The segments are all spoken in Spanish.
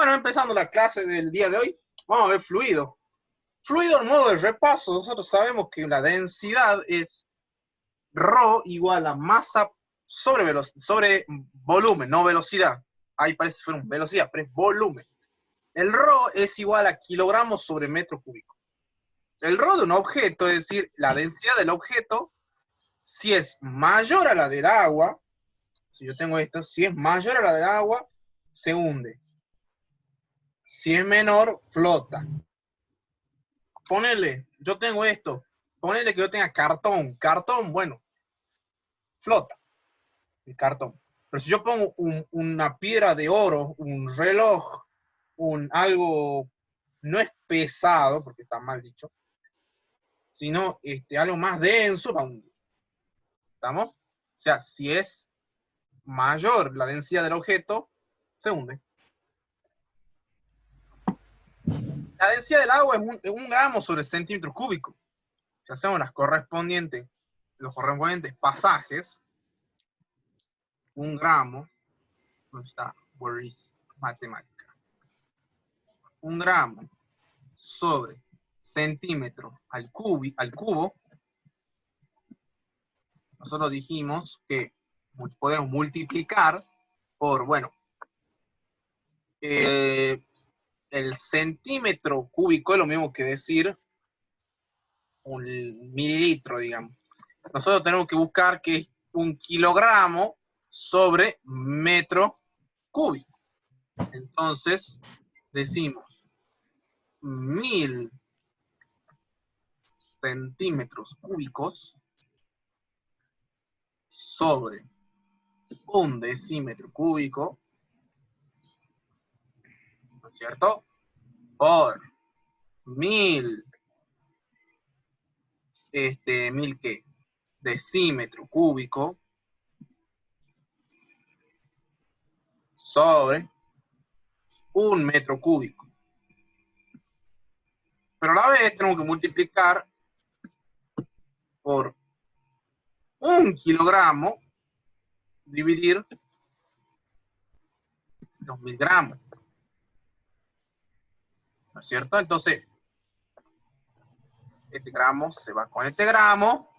Bueno, empezando la clase del día de hoy, vamos a ver fluido. Fluido en modo de repaso, nosotros sabemos que la densidad es ρ igual a masa sobre volumen, no velocidad. Ahí parece que fue una velocidad, pero es volumen. El ρ es igual a kilogramos sobre metro cúbico. El ρ de un objeto, es decir, la densidad del objeto, si es mayor a la del agua, si yo tengo esto, si es mayor a la del agua, se hunde. Si es menor, flota. Ponele, yo tengo esto, ponele que yo tenga cartón, bueno, flota el cartón. Pero si yo pongo una piedra de oro, un reloj, algo, no es pesado, porque está mal dicho, sino algo más denso, va a hundir. ¿Estamos? O sea, si es mayor la densidad del objeto, se hunde. La densidad del agua es un gramo sobre centímetro cúbico. Si hacemos los correspondientes pasajes, un gramo, ¿dónde está? Boris, matemática. Un gramo sobre centímetro al cubo, nosotros dijimos que podemos multiplicar por, bueno, el centímetro cúbico es lo mismo que decir un mililitro, digamos. Nosotros tenemos que buscar que es un kilogramo sobre metro cúbico. Entonces, decimos 1000 centímetros cúbicos sobre un decímetro cúbico, ¿no es cierto? Por 1000, ¿1000 qué? Decímetro cúbico sobre un metro cúbico. Pero a la vez tenemos que multiplicar por un kilogramo dividir los 1000 gramos. ¿No es cierto? Entonces, este gramo se va con este gramo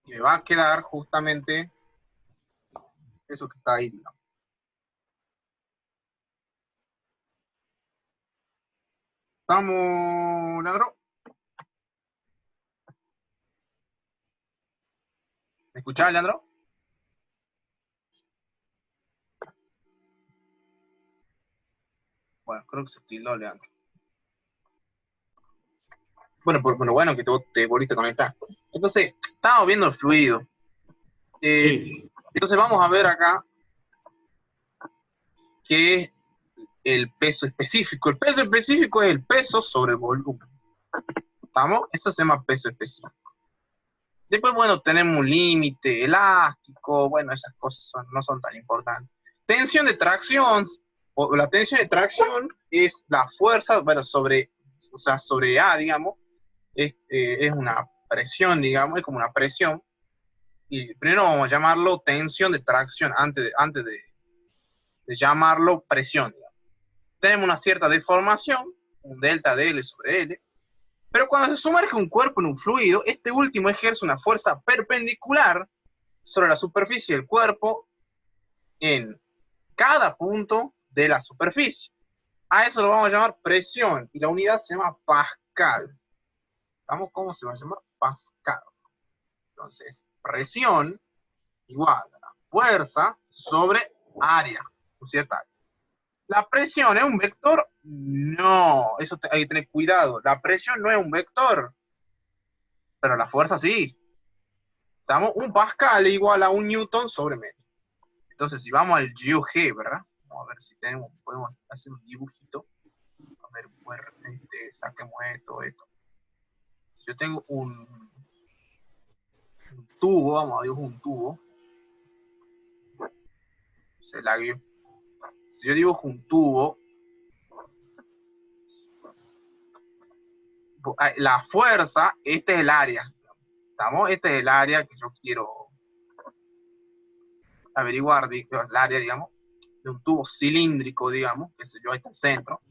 y me va a quedar justamente eso que está ahí, digamos. ¿Estamos, Leandro? ¿Me escuchás, Leandro? Bueno, creo que se tildó, Leandro. Bueno, por lo bueno que te volviste a conectar. Entonces, estamos viendo el fluido. Sí. Entonces vamos a ver acá qué es el peso específico. El peso específico es el peso sobre el volumen. ¿Estamos? Eso se llama peso específico. Después, bueno, tenemos un límite elástico. Bueno, esas cosas no son tan importantes. Tensión de tracción. La tensión de tracción es la fuerza, bueno, sobre A, digamos. Es una presión, digamos, es como una presión. Y primero vamos a llamarlo tensión de tracción antes de llamarlo presión, digamos. Tenemos una cierta deformación, un delta de L sobre L, pero cuando se sumerge un cuerpo en un fluido, este último ejerce una fuerza perpendicular sobre la superficie del cuerpo en cada punto de la superficie. A eso lo vamos a llamar presión, y la unidad se llama Pascal. ¿Estamos? ¿Cómo se va a llamar? Pascal. Entonces, presión igual a la fuerza sobre área, ¿no es cierto? ¿La presión es un vector? No, eso hay que tener cuidado. La presión no es un vector, pero la fuerza sí. Estamos, un pascal es igual a un newton sobre metro. Entonces, si vamos al GeoG, ¿verdad? Vamos a ver si podemos hacer un dibujito. A ver, saquemos esto. Si yo tengo un tubo, vamos a dibujar un tubo. Se lagueó. Si yo dibujo un tubo, la fuerza, este es el área. ¿Estamos? Este es el área que yo quiero averiguar, el área, digamos. un tubo cilíndrico, digamos, que sé yo, ahí está el centro.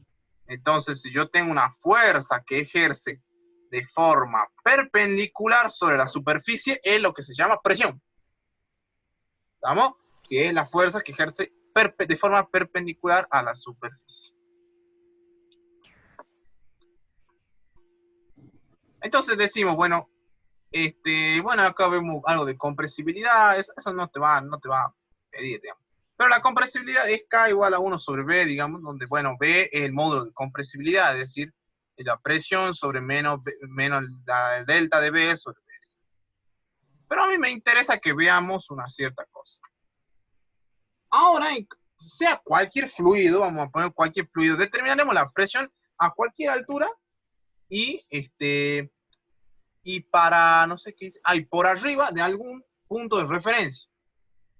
Entonces, si yo tengo una fuerza que ejerce de forma perpendicular sobre la superficie, es lo que se llama presión. ¿Estamos? Si es la fuerza que ejerce de forma perpendicular a la superficie. Entonces decimos, bueno, bueno, acá vemos algo de compresibilidad, eso no te va a pedir, digamos. Pero la compresibilidad es K igual a 1 sobre B, digamos, donde, bueno, B es el módulo de compresibilidad, es decir, la presión sobre menos la delta de B sobre B. Pero a mí me interesa que veamos una cierta cosa. Ahora, sea cualquier fluido, vamos a poner cualquier fluido, determinaremos la presión a cualquier altura y para, no sé qué dice, por arriba de algún punto de referencia.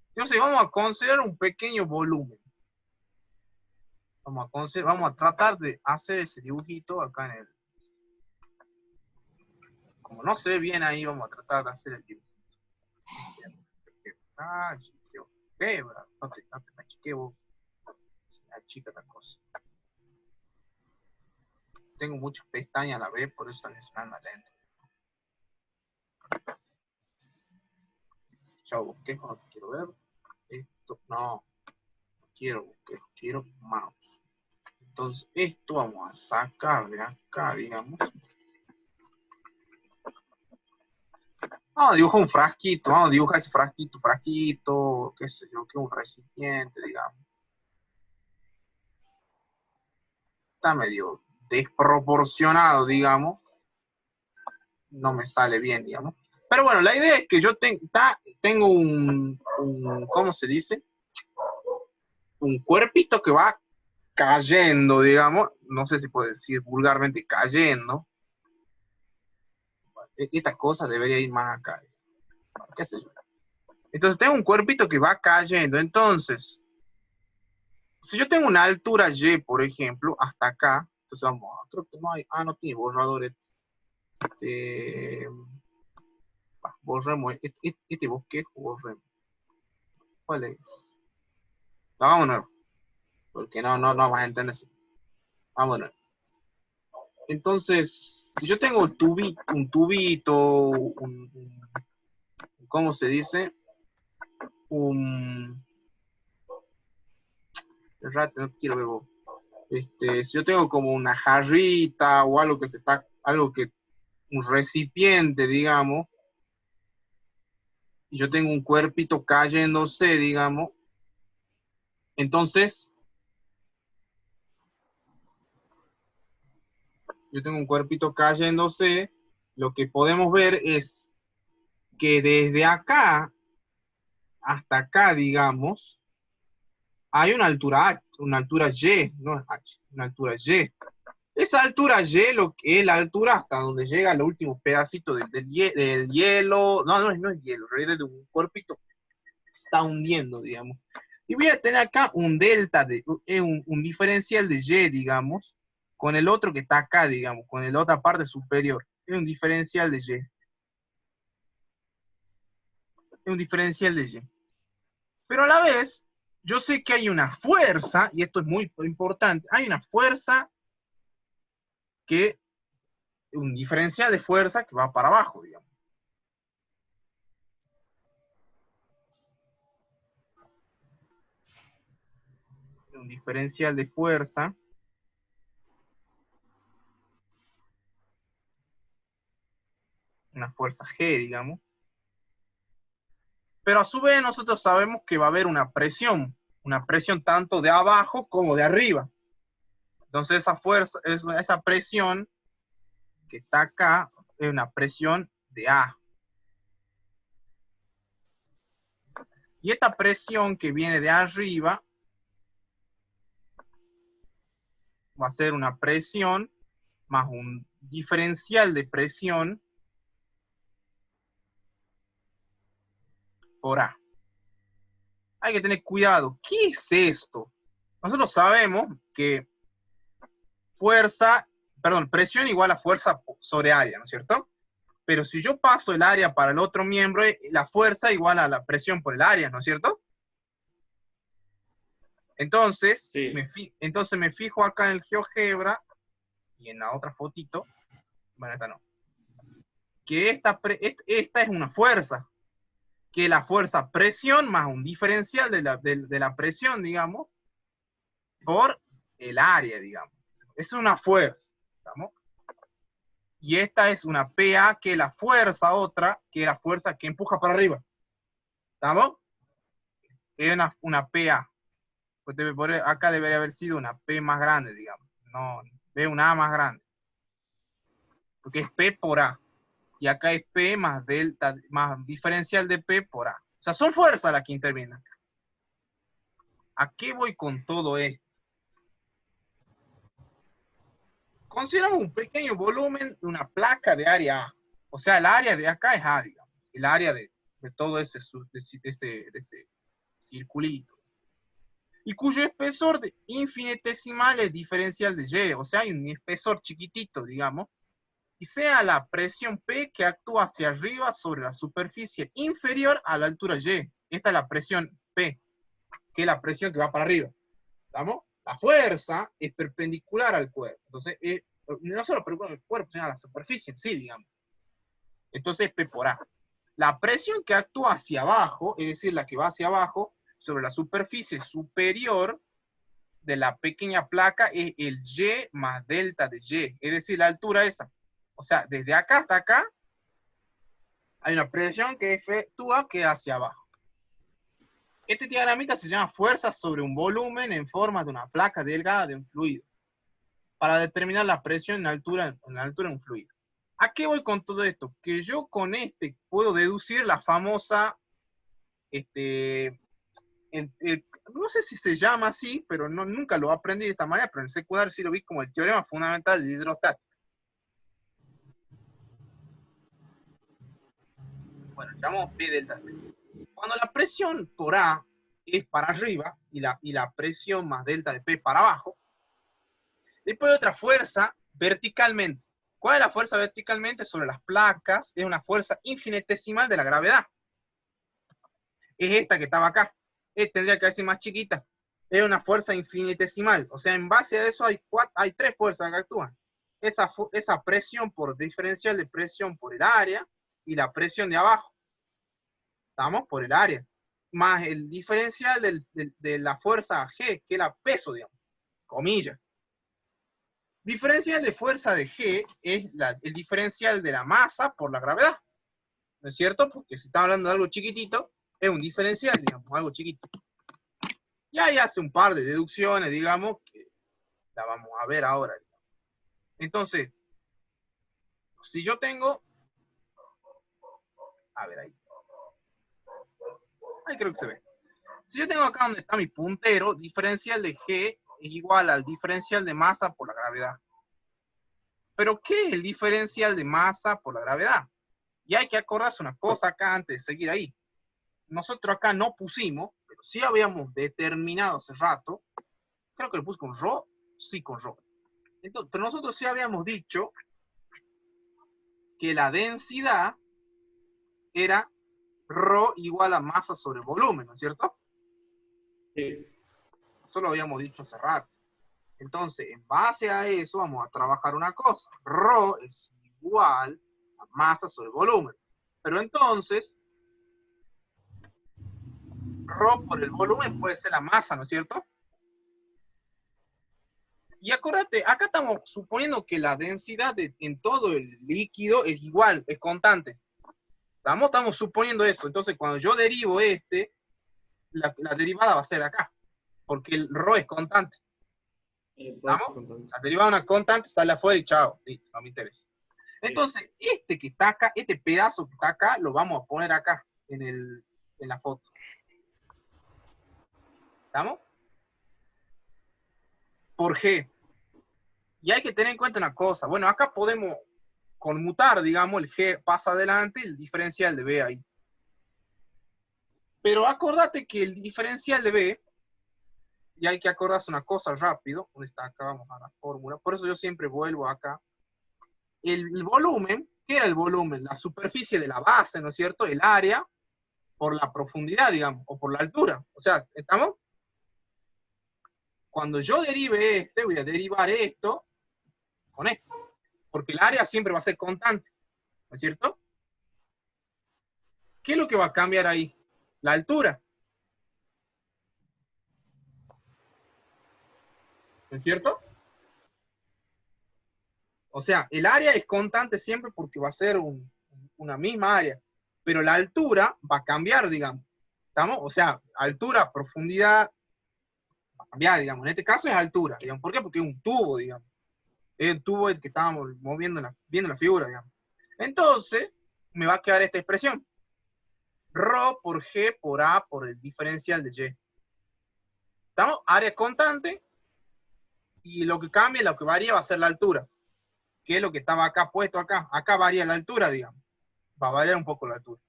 Entonces vamos a considerar un pequeño volumen. Vamos a tratar de hacer ese dibujito acá en el... Como no se ve bien ahí, vamos a tratar de hacer el dibujito. No te machiqueo. Se me achica esta cosa. Tengo muchas pestañas a la vez, por eso también se me anda lento. Chao, bosquejo, no te quiero ver. Esto, no quiero bosquejo, quiero mouse. Entonces, esto vamos a sacar de acá, digamos. Vamos a dibujar un frasquito, vamos a dibujar ese frasquito, qué sé yo, que es un recipiente, digamos. Está medio desproporcionado, digamos. No me sale bien, digamos. Pero bueno, la idea es que yo tengo ¿cómo se dice? Un cuerpito que va cayendo, digamos. No sé si puedo decir vulgarmente cayendo. Esta cosa debería ir más acá. ¿Qué sé yo? Entonces tengo un cuerpito que va cayendo. Entonces, si yo tengo una altura Y, por ejemplo, hasta acá, entonces vamos a, creo que no hay, no tiene borradores. Borremos este bosquejo, borremos. ¿Cuál es? No, vamos nuevo. Porque no vas a entender. Vamos nuevo. Entonces, si yo tengo un tubito, ¿cómo se dice? No quiero ver vos. Si yo tengo como una jarrita o algo un recipiente, digamos, y yo tengo un cuerpito cayéndose, digamos, entonces, yo tengo un cuerpito cayéndose, lo que podemos ver es que desde acá hasta acá, digamos, hay una altura Y, no es H, una altura Y. Esa altura Y lo que es la altura hasta donde llega el último pedacito del hielo, no es hielo, en realidad es de un cuerpito que está hundiendo, digamos. Y voy a tener acá un delta, un diferencial de Y, digamos, con el otro que está acá, digamos, con la otra parte superior. Es un diferencial de Y. Es un diferencial de Y. Pero a la vez, yo sé que hay una fuerza, y esto es muy importante, hay una fuerza un diferencial de fuerza que va para abajo, digamos. Un diferencial de fuerza una fuerza G, digamos. Pero a su vez nosotros sabemos que va a haber una presión tanto de abajo como de arriba. Entonces esa fuerza, esa presión que está acá es una presión de A. Y esta presión que viene de arriba va a ser una presión más un diferencial de presión por A. Hay que tener cuidado. ¿Qué es esto? Nosotros sabemos que presión igual a fuerza sobre área, ¿no es cierto? Pero si yo paso el área para el otro miembro, la fuerza igual a la presión por el área, ¿no es cierto? Entonces, Sí. entonces me fijo acá en el GeoGebra y en la otra fotito, bueno, esta no, que esta es una fuerza, que la fuerza presión más un diferencial de la presión, digamos, por el área, digamos. Es una fuerza, ¿estamos? Y esta es una PA, que es la fuerza otra, que es la fuerza que empuja para arriba. ¿Estamos? Es una PA. Pues acá debería haber sido una P más grande, digamos. No, ve una A más grande. Porque es P por A. Y acá es P más delta, más diferencial de P por A. O sea, son fuerzas las que intervienen acá. ¿A qué voy con todo esto? Consideramos un pequeño volumen de una placa de área A. O sea, el área de acá es A, digamos. El área de todo ese circulito. Y cuyo espesor de infinitesimal es diferencial de Y. O sea, hay un espesor chiquitito, digamos. Y sea la presión P que actúa hacia arriba sobre la superficie inferior a la altura Y. Esta es la presión P, que es la presión que va para arriba. ¿Estamos? La fuerza es perpendicular al cuerpo. Entonces, no solo perpendicular al cuerpo, sino a la superficie en sí, digamos. Entonces, P por A. La presión que actúa hacia abajo, es decir, la que va hacia abajo, sobre la superficie superior de la pequeña placa, es el Y más delta de Y. Es decir, la altura esa. O sea, desde acá hasta acá, hay una presión que efectúa que hacia abajo. Este diagramita se llama fuerza sobre un volumen en forma de una placa delgada de un fluido, para determinar la presión en la altura de un fluido. ¿A qué voy con todo esto? Que yo con este puedo deducir la famosa, no sé si se llama así, pero nunca lo aprendí de esta manera, pero en el secundario sí lo vi como el teorema fundamental de hidrostática. Bueno, llamamos P delta T. Cuando la presión por A es para arriba y la presión más delta de P para abajo, después hay otra fuerza verticalmente. ¿Cuál es la fuerza verticalmente sobre las placas? Es una fuerza infinitesimal de la gravedad. Es esta que estaba acá. Tendría que ser más chiquita. Es una fuerza infinitesimal. O sea, en base a eso hay tres fuerzas que actúan. Esa presión por diferencial de presión por el área y la presión de abajo. ¿Estamos? Por el área. Más el diferencial de la fuerza G, que es la peso, digamos. Comillas. Diferencial de fuerza de G es el diferencial de la masa por la gravedad. ¿No es cierto? Porque si está hablando de algo chiquitito, es un diferencial, digamos, algo chiquito. Y ahí hace un par de deducciones, digamos, que la vamos a ver ahora. Entonces, si yo tengo, a ver ahí creo que se ve. Si yo tengo acá donde está mi puntero, diferencial de G es igual al diferencial de masa por la gravedad. Pero, ¿qué es el diferencial de masa por la gravedad? Y hay que acordarse una cosa acá antes de seguir ahí. Nosotros acá no pusimos, pero sí habíamos determinado hace rato, creo que lo puse con ρ, sí, con ρ. Entonces, pero nosotros sí habíamos dicho que la densidad era ρ igual a masa sobre volumen, ¿no es cierto? Sí. Eso lo habíamos dicho hace rato. Entonces, en base a eso, vamos a trabajar una cosa. ρ es igual a masa sobre volumen. Pero entonces, ρ por el volumen puede ser la masa, ¿no es cierto? Y acuérdate, acá estamos suponiendo que la densidad en todo el líquido es igual, es constante. Estamos suponiendo eso. Entonces, cuando yo derivo la derivada va a ser acá, porque el ρ es constante. ¿Estamos? La derivada de una constante sale afuera y chao. Listo, no me interesa. Entonces, este que está acá, este pedazo que está acá, lo vamos a poner acá, en la foto. ¿Estamos? Por G. Y hay que tener en cuenta una cosa. Bueno, acá podemos conmutar, digamos, el G pasa adelante y el diferencial de B ahí. Pero acordate que el diferencial de B, y hay que acordarse una cosa rápido, ¿dónde está? Acá vamos a la fórmula, por eso yo siempre vuelvo acá. El volumen, ¿qué era el volumen? La superficie de la base, ¿no es cierto? El área por la profundidad, digamos, o por la altura. O sea, ¿estamos? cuando yo derive voy a derivar esto con esto. Porque el área siempre va a ser constante, ¿no es cierto? ¿Qué es lo que va a cambiar ahí? La altura. ¿No es cierto? O sea, el área es constante siempre porque va a ser una misma área, pero la altura va a cambiar, digamos. ¿Estamos? O sea, altura, profundidad, va a cambiar, digamos. En este caso es altura, digamos. ¿Por qué? Porque es un tubo, digamos. Es el tubo el que estábamos viendo la figura, digamos. Entonces, me va a quedar esta expresión. Rho por G por A por el diferencial de Y. ¿Estamos? Área constante y lo que cambia, lo que varía va a ser la altura. Que es lo que estaba acá puesto acá. Acá varía la altura, digamos. Va a variar un poco la altura.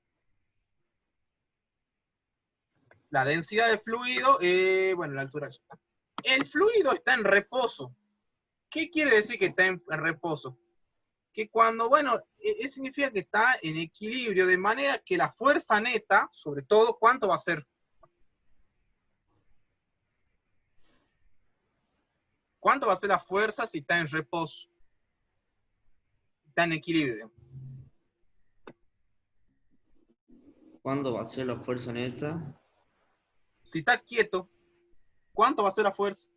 La densidad del fluido, bueno, la altura. El fluido está en reposo. ¿Qué quiere decir que está en reposo? Que cuando, bueno, eso significa que está en equilibrio, de manera que la fuerza neta, sobre todo, ¿cuánto va a ser? ¿Cuánto va a ser la fuerza si está en reposo? Está en equilibrio. ¿Cuándo va a ser la fuerza neta? Si está quieto, ¿cuánto va a ser la fuerza?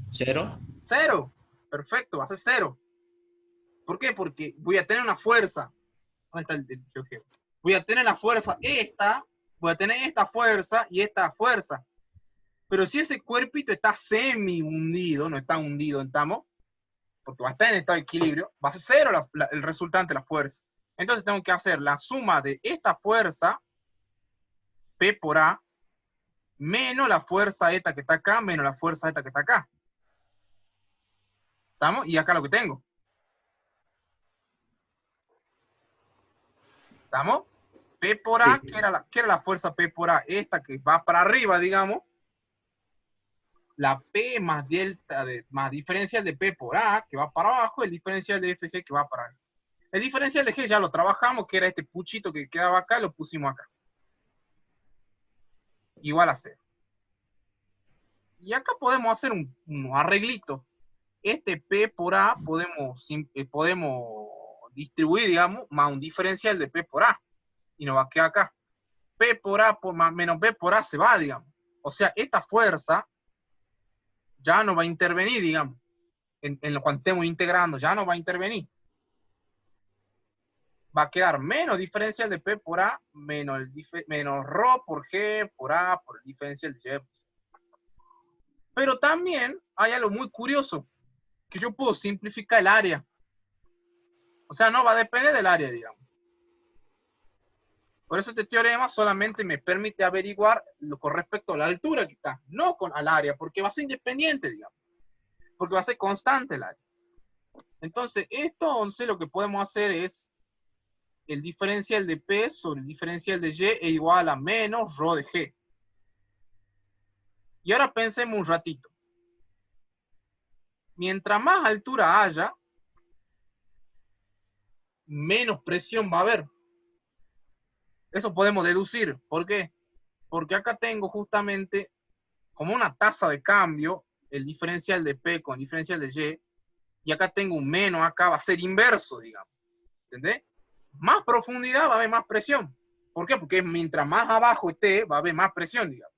¿Cero? Cero. Perfecto, va a ser cero. ¿Por qué? Porque voy a tener una fuerza. ¿Dónde está el GeoGebra? Voy a tener la fuerza esta, voy a tener esta fuerza y esta fuerza. Pero si ese cuerpito está semi hundido, no está hundido, ¿estamos? Porque va a estar en estado de equilibrio, va a ser cero el resultante, la fuerza. Entonces tengo que hacer la suma de esta fuerza, P por A, menos la fuerza esta que está acá, menos la fuerza esta que está acá. ¿Estamos? Y acá lo que tengo. ¿Estamos? P por A, Sí. ¿qué era la fuerza P por A? Esta que va para arriba, digamos. La P más delta, más diferencial de P por A, que va para abajo, el diferencial de FG que va para arriba. El diferencial de G ya lo trabajamos, que era este puchito que quedaba acá, lo pusimos acá. Igual a 0. Y acá podemos hacer un arreglito. Este P por A podemos distribuir, digamos, más un diferencial de P por A. Y nos va a quedar acá. P por A menos P por A se va, digamos. O sea, esta fuerza ya no va a intervenir, digamos. En lo cual estemos integrando, ya no va a intervenir. Va a quedar menos diferencial de P por A, menos Rho por G por A por el diferencial de Y. Pero también hay algo muy curioso, que yo puedo simplificar el área. O sea, no va a depender del área, digamos. Por eso este teorema solamente me permite averiguar con respecto a la altura que está, no al área, porque va a ser independiente, digamos. Porque va a ser constante el área. Entonces, entonces lo que podemos hacer es el diferencial de P sobre el diferencial de Y es igual a menos Rho de G. Y ahora pensemos un ratito. Mientras más altura haya, menos presión va a haber. Eso podemos deducir. ¿Por qué? Porque acá tengo justamente como una tasa de cambio, el diferencial de P con el diferencial de Y, y acá tengo un menos, acá va a ser inverso, digamos. ¿Entendés? Más profundidad va a haber más presión. ¿Por qué? Porque mientras más abajo esté, va a haber más presión, digamos.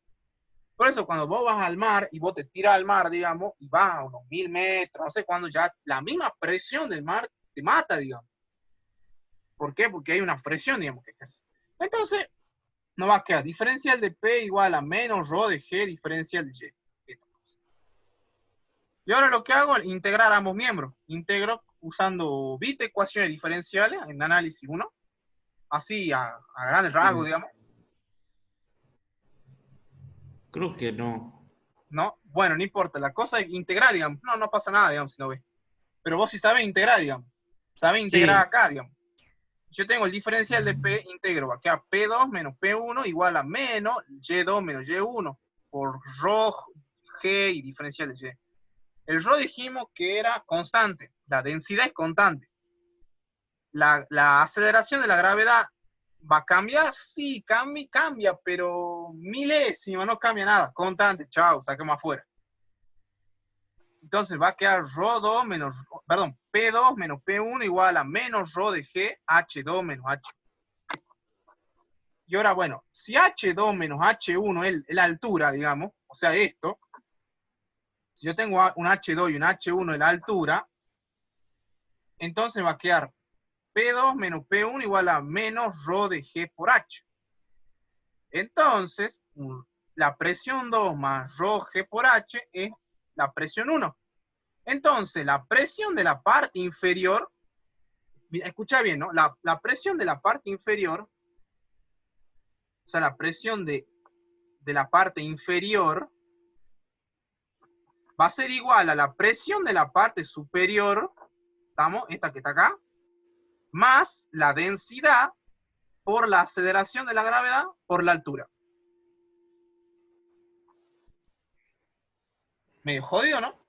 Por eso cuando vos vas al mar y vos te tiras al mar, digamos, y vas a unos 1000 metros, no sé cuándo, ya la misma presión del mar te mata, digamos. ¿Por qué? Porque hay una presión, digamos, que ejerce. Entonces, nos va a quedar diferencial de P igual a menos Rho de G diferencial de Y. Y ahora lo que hago es integrar ambos miembros. Integro usando bit ecuaciones diferenciales en análisis 1. Así a grandes rasgos, digamos. Creo que no. ¿No? Bueno, no importa. La cosa es integrar, digamos. No pasa nada, digamos, si no ves. Pero vos sí sabes integrar, digamos. Sabes integrar Sí. acá, digamos. Yo tengo el diferencial de P, integro. Va a quedar P2 menos P1 igual a menos Y2 menos Y1 por Rho, G y diferencial de Y. El Rho dijimos que era constante. La densidad es constante. La aceleración de la gravedad va a cambiar, sí, cambia, pero milésima, no cambia nada. Constante, chao, saquemos afuera. Entonces va a quedar ρ2 menos, perdón, P2 menos P1 igual a menos ρ de G, H2 menos H. Y ahora, bueno, si H2 menos H1 es la altura, digamos, o sea, esto, si yo tengo un H2 y un H1 en la altura, entonces va a quedar P2 menos P1 igual a menos ρ de G por H. Entonces, la presión 2 más ρ G por H es la presión 1. Entonces, la presión de la parte inferior, escucha bien, ¿no? La presión de la parte inferior, o sea, la presión de la parte inferior va a ser igual a la presión de la parte superior, ¿estamos? Esta que está acá, más la densidad por la aceleración de la gravedad por la altura. Medio jodido, ¿no?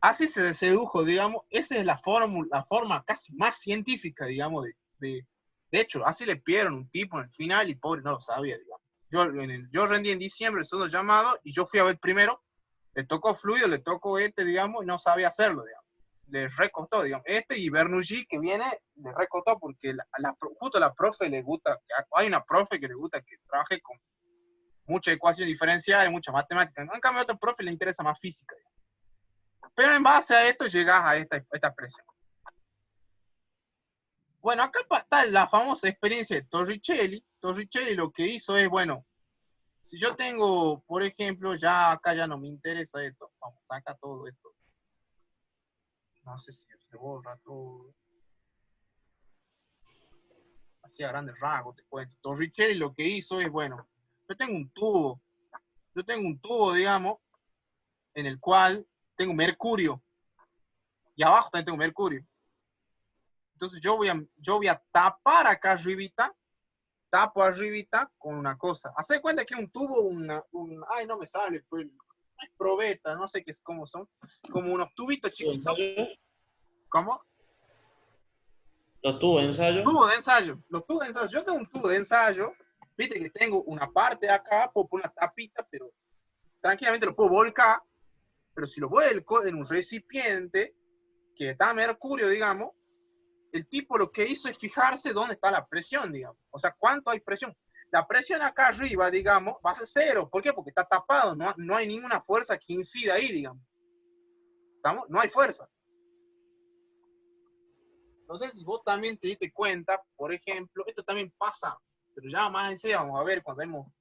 Así se dedujo, digamos, esa es la forma casi más científica, digamos, de hecho, así le pidieron un tipo en el final y pobre no lo sabía, digamos. Yo rendí en diciembre el segundo llamado y yo fui a ver primero, le tocó fluido, le tocó digamos, y no sabía hacerlo, digamos. Le recostó, digamos. Y Bernoulli que viene, le recostó porque justo a la profe le gusta, hay una profe que le gusta que trabaje con muchas ecuaciones diferenciales, muchas matemáticas. En cambio, a otro profe le interesa más física, digamos. Pero en base a esto llegas a esta presión. Bueno, acá está la famosa experiencia de Torricelli. Torricelli lo que hizo es, bueno, si yo tengo, por ejemplo, ya acá ya no me interesa esto, vamos, saca todo esto. No sé si se borra todo. Así a grandes rasgos te cuento. Torricelli lo que hizo es, bueno, yo tengo un tubo, digamos, en el cual tengo mercurio. Y abajo también tengo mercurio. Entonces yo voy a tapar acá arribita, tapo arribita con una cosa. Haz de cuenta que un tubo, ay, no me sale, pues, probeta, no sé qué es, cómo son, como unos tubitos chiquitos. ¿Cómo? ¿Los tubos de ensayo? Tubo de ensayo. Los tubos de ensayo. Yo tengo un tubo de ensayo, viste que tengo una parte acá, puedo poner una tapita, pero tranquilamente lo puedo volcar, pero si lo vuelco en un recipiente que está a mercurio, digamos, el tipo lo que hizo es fijarse dónde está la presión, digamos. O sea, cuánto hay presión. La presión acá arriba, digamos, va a ser cero. ¿Por qué? Porque está tapado. No hay ninguna fuerza que incida ahí, digamos. ¿Estamos? No hay fuerza. Entonces, si vos también te diste cuenta, por ejemplo, esto también pasa, pero ya más en serio vamos a ver cuando vemos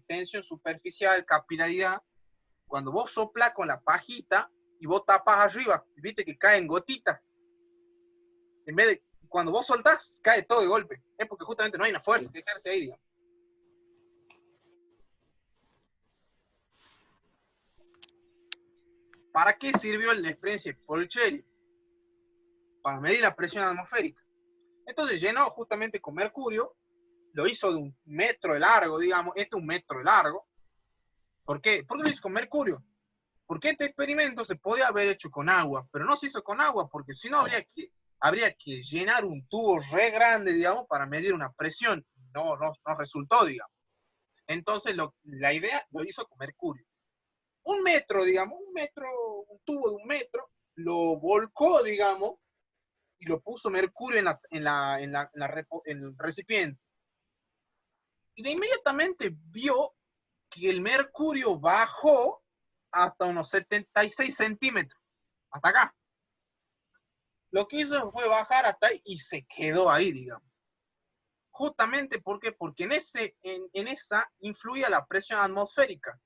tensión superficial, capilaridad, cuando vos soplas con la pajita y vos tapas arriba, viste que caen gotitas. En vez de, cuando vos soltás, cae todo de golpe. Es porque justamente no hay una fuerza que ejerce ahí, digamos. ¿Para qué sirvió la experiencia de Torricelli? Para medir la presión atmosférica. Entonces llenó justamente con mercurio, lo hizo de 1 metro de largo, digamos, este 1 metro de largo. ¿Por qué? ¿Por qué lo hizo con mercurio? Porque este experimento se podía haber hecho con agua, pero no se hizo con agua, porque si no habría que llenar un tubo re grande, digamos, para medir una presión. No resultó, digamos. Entonces la idea lo hizo con mercurio. 1 metro, digamos, un tubo de 1 metro, lo volcó, digamos, y lo puso mercurio en el recipiente. Y de inmediatamente vio que el mercurio bajó hasta unos 76 centímetros, hasta acá. Lo que hizo fue bajar hasta ahí y se quedó ahí, digamos. Justamente porque en esa influía la presión atmosférica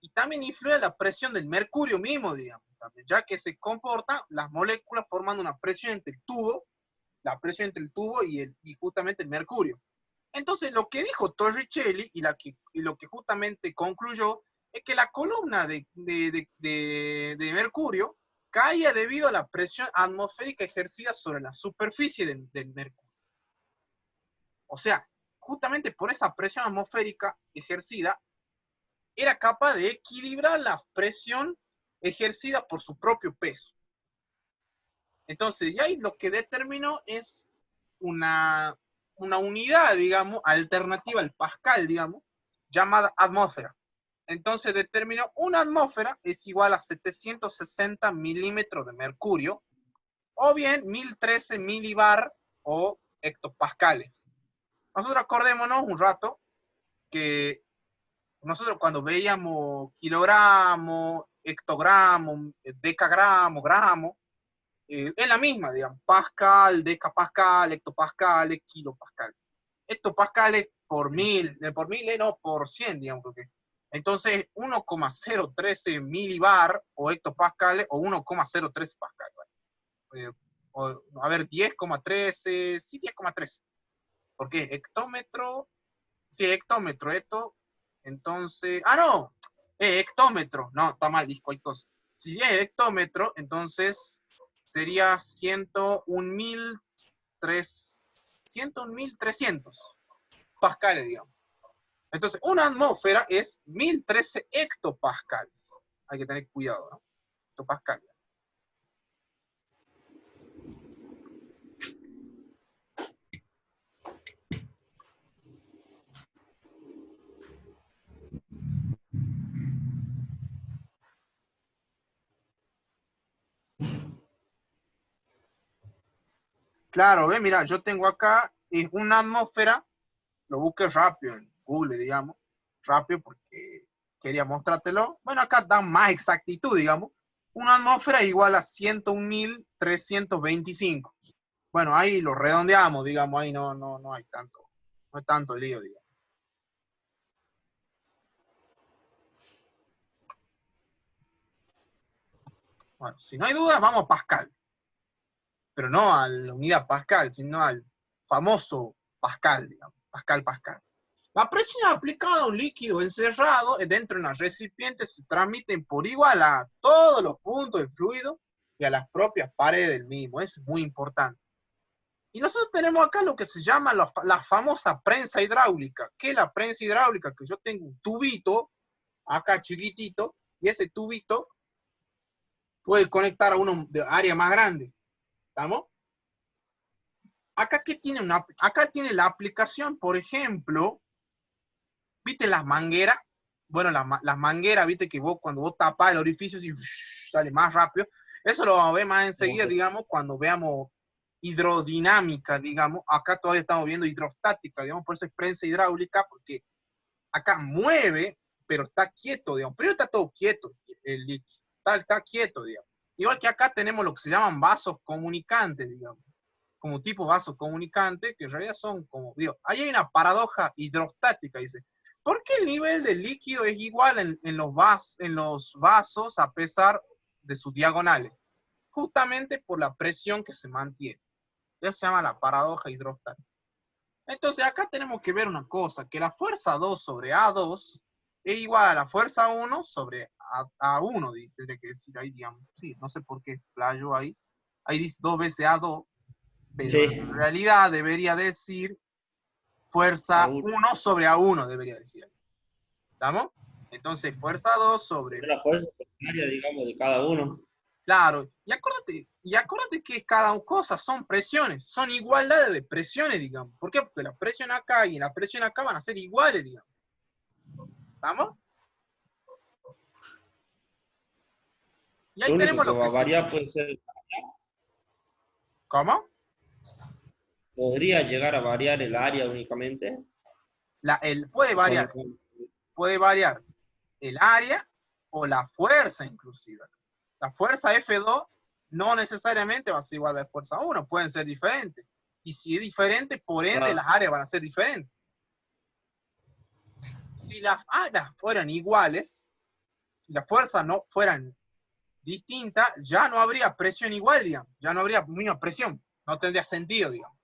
y también influye la presión del mercurio mismo, digamos, también, ya que se comportan las moléculas formando una presión entre el tubo, la presión entre el tubo y justamente el mercurio. Entonces, lo que dijo Torricelli y lo que justamente concluyó es que la columna de mercurio caía debido a la presión atmosférica ejercida sobre la superficie del mercurio. O sea, justamente por esa presión atmosférica ejercida, era capaz de equilibrar la presión ejercida por su propio peso. Entonces, y ahí lo que determinó es una unidad, digamos, alternativa al Pascal, digamos, llamada atmósfera. Entonces determino una atmósfera es igual a 760 milímetros de mercurio, o bien 1013 milibar o hectopascales. Nosotros acordémonos un rato que nosotros cuando veíamos kilogramo, hectogramo, decagramo, gramo, es la misma, digamos, pascal, decapascal, hectopascal, kilopascal. Hectopascales por mil, no, por 100, digamos, porque. Entonces, 1,013 milibar o hectopascales o 1,013 pascal. ¿Vale? A ver, 10,13, sí, 10,13. ¿Por qué? Hectómetro, sí, hectómetro, esto. Entonces, no, hectómetro, no, está mal, disco, hay cosas. Si es hectómetro, entonces sería 101.300 pascales, digamos. Entonces, una atmósfera es 1013 hectopascales. Hay que tener cuidado, ¿no? Hectopascales. Claro, ve, mira, yo tengo acá una atmósfera, lo busqué rápido en Google, digamos, rápido porque quería mostrártelo. Bueno, acá dan más exactitud, digamos. Una atmósfera igual a 101.325. Bueno, ahí lo redondeamos, digamos, ahí no hay tanto, no es tanto lío, digamos. Bueno, si no hay dudas, vamos a Pascal. Pero no a la unidad Pascal, sino al famoso Pascal, digamos, Pascal. La presión aplicada a un líquido encerrado dentro de una recipiente se transmiten por igual a todos los puntos del fluido y a las propias paredes del mismo. Eso es muy importante. Y nosotros tenemos acá lo que se llama la famosa prensa hidráulica. ¿Qué es la prensa hidráulica? Que yo tengo un tubito acá chiquitito y ese tubito puede conectar a uno de área más grande. ¿Estamos? Acá, acá tiene la aplicación, por ejemplo, ¿viste las mangueras? Bueno, las mangueras, ¿viste? Que vos cuando vos tapás el orificio y sale más rápido. Eso lo vamos a ver más enseguida, digamos, cuando veamos hidrodinámica, digamos. Acá todavía estamos viendo hidrostática, digamos, por eso es prensa hidráulica, porque acá mueve, pero está quieto, digamos. Primero está todo quieto el líquido, está quieto, digamos. Igual que acá tenemos lo que se llaman vasos comunicantes, digamos, como tipo vasos comunicantes, que en realidad son como, digo, ahí hay una paradoja hidrostática, dice. ¿Por qué el nivel del líquido es igual en los vasos a pesar de sus diagonales? Justamente por la presión que se mantiene. Eso se llama la paradoja hidrostática. Entonces acá tenemos que ver una cosa, que la fuerza 2 sobre A2 es igual a la fuerza 1 sobre A1, tendría que decir ahí, digamos. Sí, no sé por qué playo ahí. Ahí dice 2 veces A2, pero Sí, en realidad debería decir fuerza aún. 1 sobre A1, debería decir. ¿Estamos? Entonces, fuerza 2 sobre. La fuerza primaria, digamos, de cada uno. Claro, y acuérdate que cada cosa son presiones, son igualdades de presiones, digamos. ¿Por qué? Porque la presión acá y la presión acá van a ser iguales, digamos. ¿Estamos? Y ahí Lo único tenemos que lo va que a se. variar puede ser, ¿Cómo? podría llegar a variar el área únicamente. Puede puede variar el área o la fuerza inclusive. La fuerza F2 no necesariamente va a ser igual a la fuerza 1, pueden ser diferentes. Y si es diferente, por ende Claro, las áreas van a ser diferentes. Si las áreas fueran iguales, si las fuerzas no fueran distintas, ya no habría presión igual, digamos. Ya no habría misma presión. No tendría sentido, digamos.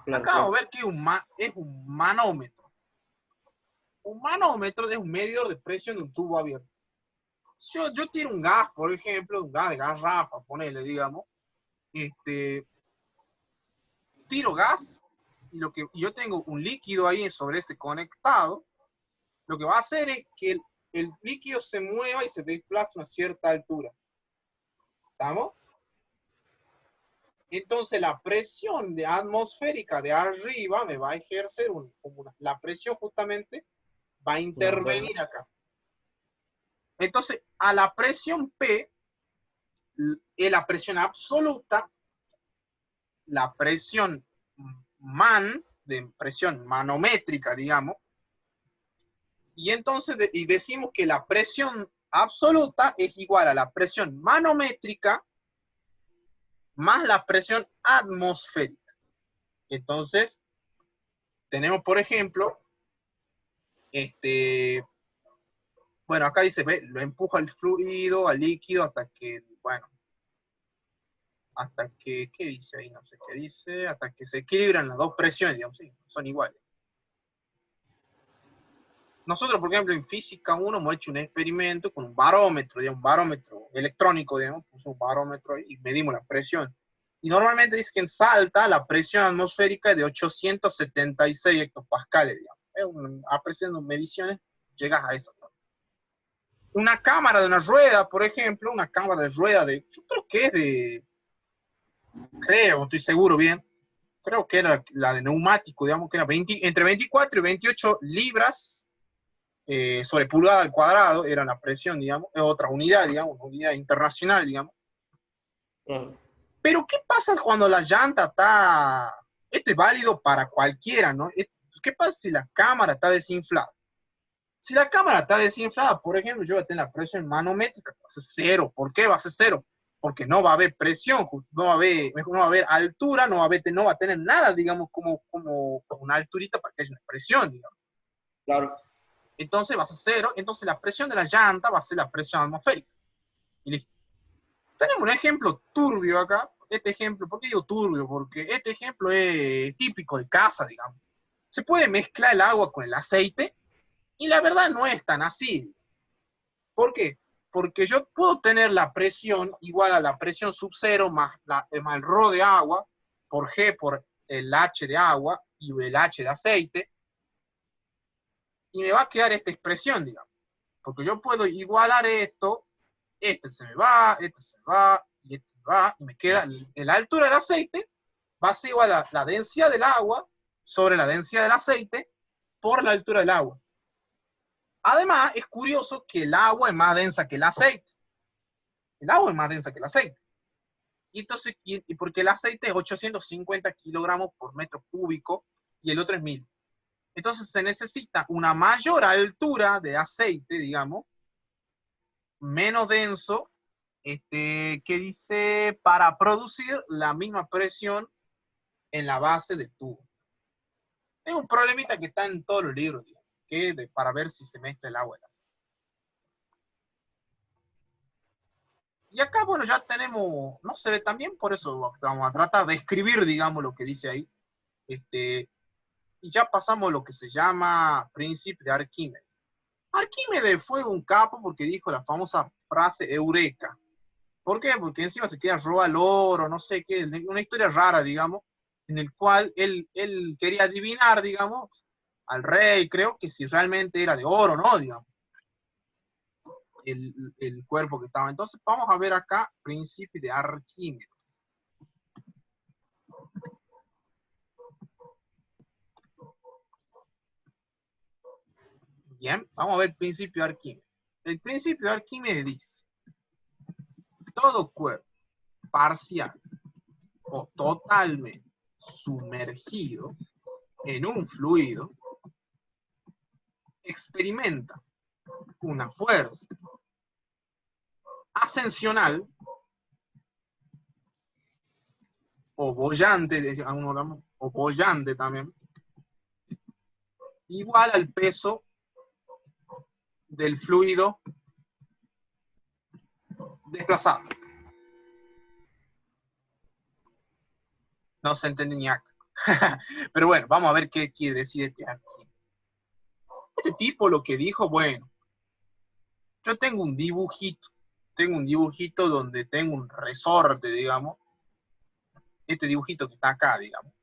claro, Acá vamos claro. a ver que es un manómetro. Un manómetro es un medidor de presión de un tubo abierto. Yo tiro un gas, por ejemplo, un gas de garrafa, ponele, digamos. Tiro gas y yo tengo un líquido ahí sobre este conectado. Lo que va a hacer es que el líquido se mueva y se desplace a una cierta altura. ¿Estamos? Entonces la presión atmosférica de arriba me va a ejercer la presión justamente va a intervenir acá. Entonces, a la presión P, es la presión absoluta, la presión man, de presión manométrica, digamos, y entonces y decimos que la presión absoluta es igual a la presión manométrica más la presión atmosférica. Entonces, tenemos, por ejemplo, bueno, acá dice, ve, lo empuja el fluido al líquido hasta que, bueno, hasta que, ¿qué dice ahí? No sé qué dice, hasta que se equilibran las dos presiones, digamos, sí, son iguales. Nosotros, por ejemplo, en física 1 hemos hecho un experimento con un barómetro, digamos, un barómetro electrónico, digamos, puso un barómetro ahí y medimos la presión. Y normalmente dice que en Salta la presión atmosférica es de 876 hectopascales, digamos. Apreciando mediciones, llegas a eso, ¿no? Una cámara de una rueda, por ejemplo, una cámara de rueda yo creo que es creo, estoy seguro bien, creo que era la de neumático, digamos, que era entre 24 y 28 libras sobre pulgada al cuadrado, era la presión, digamos, es otra unidad, digamos, una unidad internacional, digamos. Pero, ¿qué pasa cuando la llanta está... Esto es válido para cualquiera, ¿no? ¿Qué pasa si la cámara está desinflada? Si la cámara está desinflada, por ejemplo, yo voy a tener la presión manométrica, va a ser cero. ¿Por qué va a ser cero? Porque no va a haber presión, no va a haber altura, no va a tener nada, digamos, como una alturita para que haya una presión, digamos. Claro. Entonces va a ser cero, entonces la presión de la llanta va a ser la presión atmosférica. Y listo. Tenemos un ejemplo turbio acá. Este ejemplo, ¿por qué digo turbio? Porque este ejemplo es típico de casa, digamos. Se puede mezclar el agua con el aceite y la verdad no es tan así. ¿Por qué? Porque yo puedo tener la presión igual a la presión sub cero más el ρ de agua por G por el H de agua y el H de aceite, y me va a quedar esta expresión, digamos. Porque yo puedo igualar esto, este se me va, este se va, y este se va, y me queda la altura del aceite, va a ser igual a la densidad del agua sobre la densidad del aceite por la altura del agua. Además, es curioso que el agua es más densa que el aceite. El agua es más densa que el aceite. Y entonces, y porque el aceite es 850 kilogramos por metro cúbico y el otro es 1000. Entonces se necesita una mayor altura de aceite, digamos, menos denso, que dice, para producir la misma presión en la base del tubo. Es un problemita que está en todos los libros, digamos, para ver si se mezcla el agua y el aceite. Y acá, bueno, ya tenemos, no se ve tan bien, por eso vamos a tratar de escribir, digamos, lo que dice ahí. Y ya pasamos a lo que se llama principio de Arquímedes. Arquímedes fue un capo porque dijo la famosa frase eureka. ¿Por qué? Porque encima se quería robar el oro, no sé qué, una historia rara, digamos, en el cual él quería adivinar, digamos, al rey, creo que si realmente era de oro, ¿no? Digamos, el cuerpo que estaba. Entonces vamos a ver acá, principio de Arquímedes. Bien, vamos a ver el principio de Arquímedes. El principio de Arquímedes dice, todo cuerpo parcial o totalmente sumergido en un fluido experimenta una fuerza ascensional o boyante, o boyante también, igual al peso del fluido desplazado. No se entiende ni acá. Pero bueno, vamos a ver qué quiere decir este aquí. Este tipo lo que dijo, bueno, yo tengo un dibujito donde tengo un resorte, digamos, este dibujito que está acá, digamos.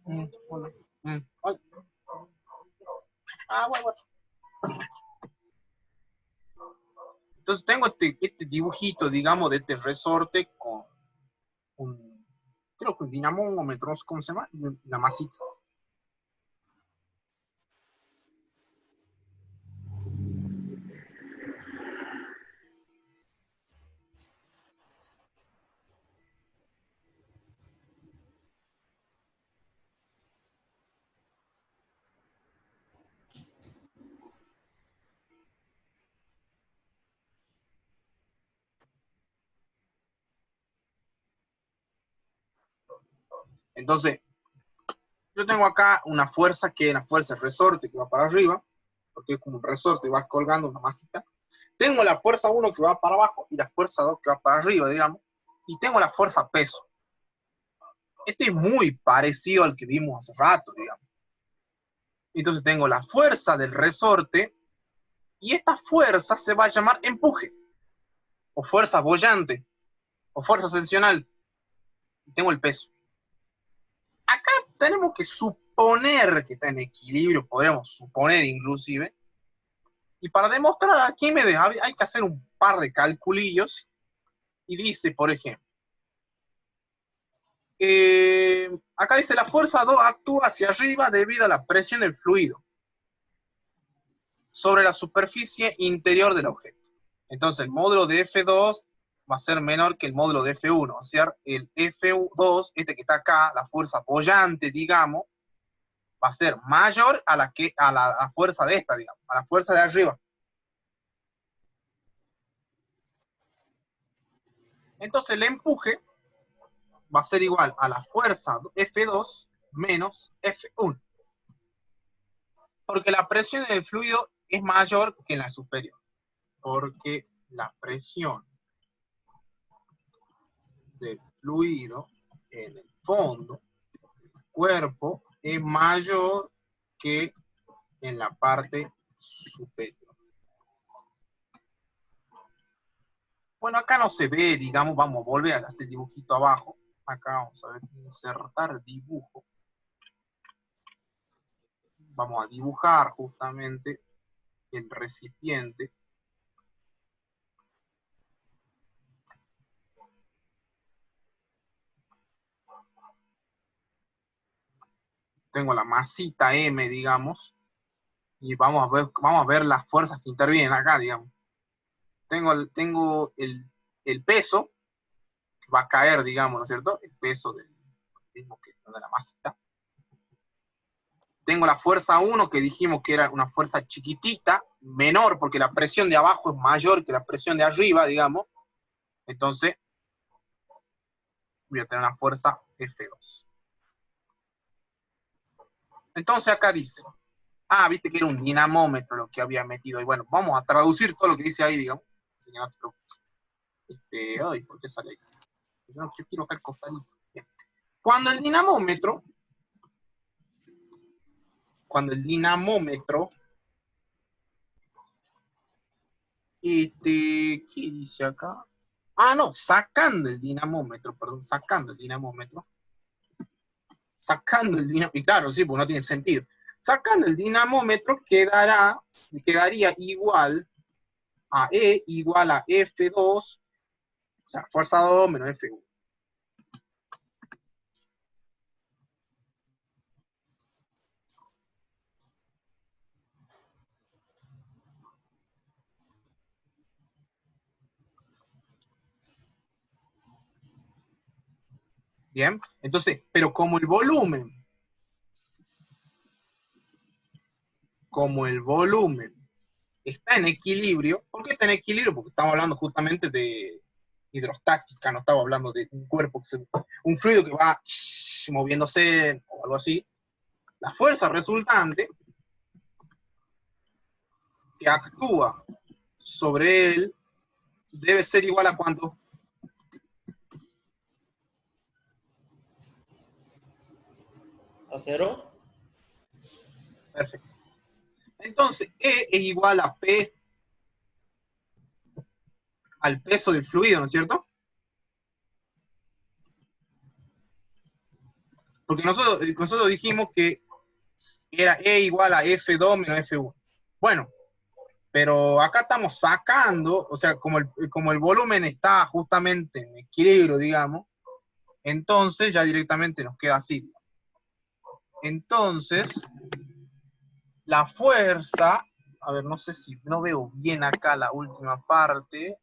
Bueno. Entonces tengo este dibujito, digamos, de este resorte con creo que un dinamómetro, no sé cómo se llama, una masita. Entonces, yo tengo acá una fuerza que es la fuerza del resorte que va para arriba, porque es como un resorte y va colgando una masita. Tengo la fuerza 1 que va para abajo y la fuerza 2 que va para arriba, digamos. Y tengo la fuerza peso. Este es muy parecido al que vimos hace rato, digamos. Entonces tengo la fuerza del resorte y esta fuerza se va a llamar empuje, o fuerza boyante, o fuerza ascensional. Y tengo el peso. Acá tenemos que suponer que está en equilibrio, podríamos suponer inclusive. Y para demostrar aquí hay que hacer un par de calculillos. Y dice, por ejemplo, acá dice la fuerza 2 actúa hacia arriba debido a la presión del fluido sobre la superficie interior del objeto. Entonces el módulo de F2 va a ser menor que el módulo de F1. O sea, el F2, este que está acá, la fuerza apoyante, digamos, va a ser mayor a la fuerza de esta, digamos, a la fuerza de arriba. Entonces el empuje va a ser igual a la fuerza F2 menos F1. Porque la presión del fluido es mayor que en la superior. Porque la presión del fluido en el fondo del cuerpo es mayor que en la parte superior. Bueno, acá no se ve, digamos, vamos a volver a hacer dibujito abajo. Acá vamos a ver, insertar dibujo. Vamos a dibujar justamente el recipiente. Tengo la masita M, digamos, y vamos a ver las fuerzas que intervienen acá, digamos. Tengo el peso, que va a caer, digamos, ¿no es cierto? El peso del mismo que de la masita. Tengo la fuerza 1, que dijimos que era una fuerza chiquitita, menor, porque la presión de abajo es mayor que la presión de arriba, digamos. Entonces, voy a tener una fuerza F2. Entonces acá dice, viste que era un dinamómetro lo que había metido. Y bueno, vamos a traducir todo lo que dice ahí, digamos. Ay, ¿por qué sale ahí? Yo quiero acá el costadito. Bien. Cuando el dinamómetro, ¿qué dice acá? No, sacando el dinamómetro, y claro, sí, pues no tiene sentido. Sacando el dinamómetro quedaría igual a E igual a F2, o sea, fuerza 2 menos F1. Bien, entonces, pero como el volumen está en equilibrio, ¿por qué está en equilibrio? Porque estamos hablando justamente de hidrostática, no estamos hablando de un cuerpo, un fluido que va moviéndose o algo así. La fuerza resultante que actúa sobre él debe ser igual a ¿cuánto? ¿A 0? Perfecto. Entonces, E es igual a P al peso del fluido, ¿no es cierto? Porque nosotros dijimos que era E igual a F2 menos F1. Bueno, pero acá estamos sacando, o sea, como el volumen está justamente en equilibrio, digamos, entonces ya directamente nos queda así. Entonces, la fuerza, a ver, no sé si no veo bien acá la última parte.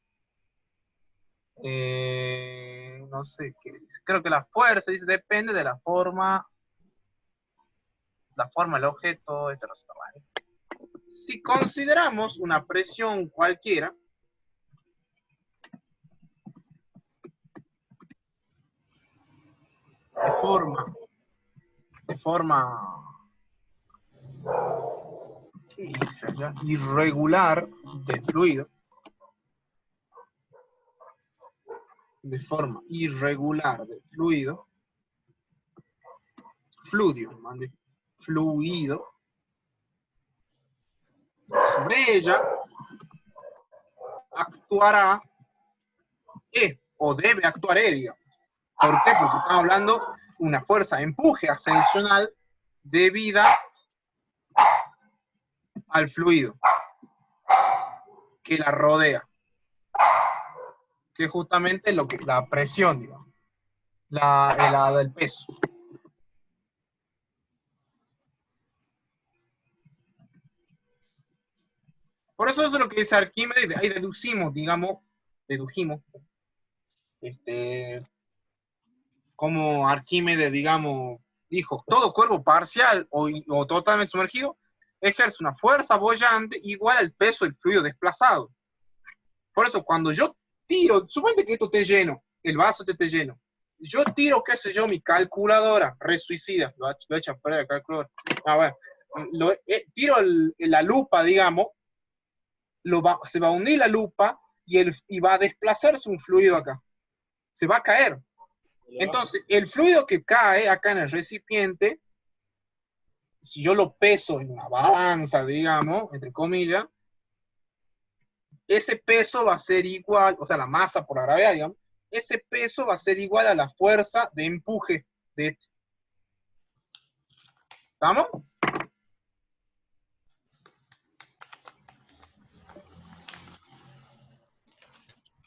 No sé qué dice. Creo que la fuerza dice depende de la forma del objeto, esto no se vale. Si consideramos una presión cualquiera, de forma forma, ¿qué dice allá? Irregular del fluido, de forma irregular del fluido, fluido, sobre ella actuará o debe actuar digamos. ¿Por qué? Porque estamos hablando de una fuerza de empuje ascensional debida al fluido que la rodea, que es justamente lo que la presión, digamos, la del peso. Por eso es lo que dice Arquímedes, ahí dedujimos, como Arquímedes, digamos, dijo, todo cuerpo parcial o totalmente sumergido ejerce una fuerza boyante igual al peso del fluido desplazado. Por eso, cuando yo tiro, suponete que esto esté lleno, el vaso esté lleno, yo tiro, qué sé yo, mi calculadora, resuicida, lo he hecho a perder el calculador, bueno, tiro la lupa, digamos, se va a hundir la lupa y va a desplazarse un fluido acá, se va a caer. Entonces, el fluido que cae acá en el recipiente, si yo lo peso en una balanza, digamos, entre comillas, ese peso va a ser igual, o sea, la masa por la gravedad, digamos, ese peso va a ser igual a la fuerza de empuje de este. ¿Estamos?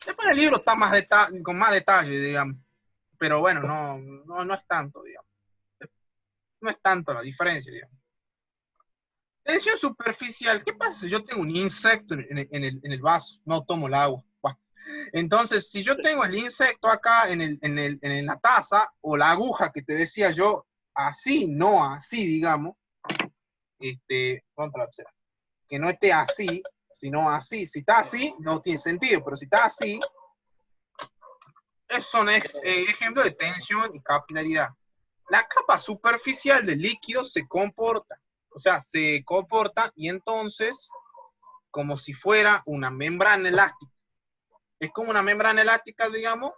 Después el libro está con más detalle, digamos, pero bueno, no es tanto, digamos. No es tanto la diferencia, digamos. Tensión superficial, ¿qué pasa si yo tengo un insecto en el vaso? No tomo el agua. Bah. Entonces, si yo tengo el insecto acá en la taza, o la aguja que te decía yo, así, no así, digamos, pronto la observa, que no esté así, sino así. Si está así, no tiene sentido, pero si está así, esos son ejemplos de tensión y capilaridad. La capa superficial del líquido se comporta y entonces como si fuera una membrana elástica. Es como una membrana elástica, digamos,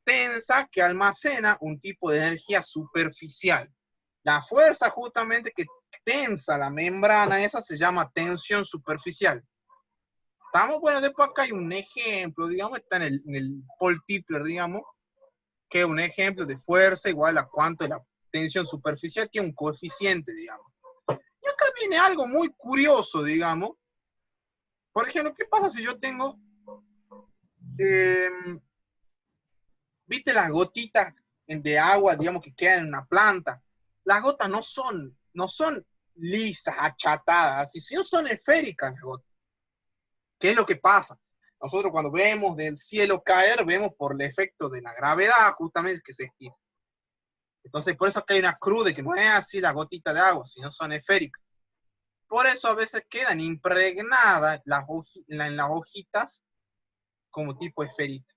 tensa que almacena un tipo de energía superficial. La fuerza justamente que tensa la membrana esa se llama tensión superficial. ¿Estamos? Bueno, después acá hay un ejemplo, digamos, está en el Paul Tipler, digamos, que es un ejemplo de fuerza igual a cuánto es la tensión superficial, que es un coeficiente, digamos. Y acá viene algo muy curioso, digamos. Por ejemplo, ¿qué pasa si yo tengo, viste las gotitas de agua, digamos, que quedan en una planta? Las gotas no son lisas, achatadas, sino son esféricas las gotas. ¿Qué es lo que pasa? Nosotros cuando vemos del cielo caer, vemos por el efecto de la gravedad justamente que se estira. Entonces, por eso acá hay una cruz de que no es así la gotita de agua, sino son esféricas. Por eso a veces quedan impregnadas en las hojitas como tipo esférica.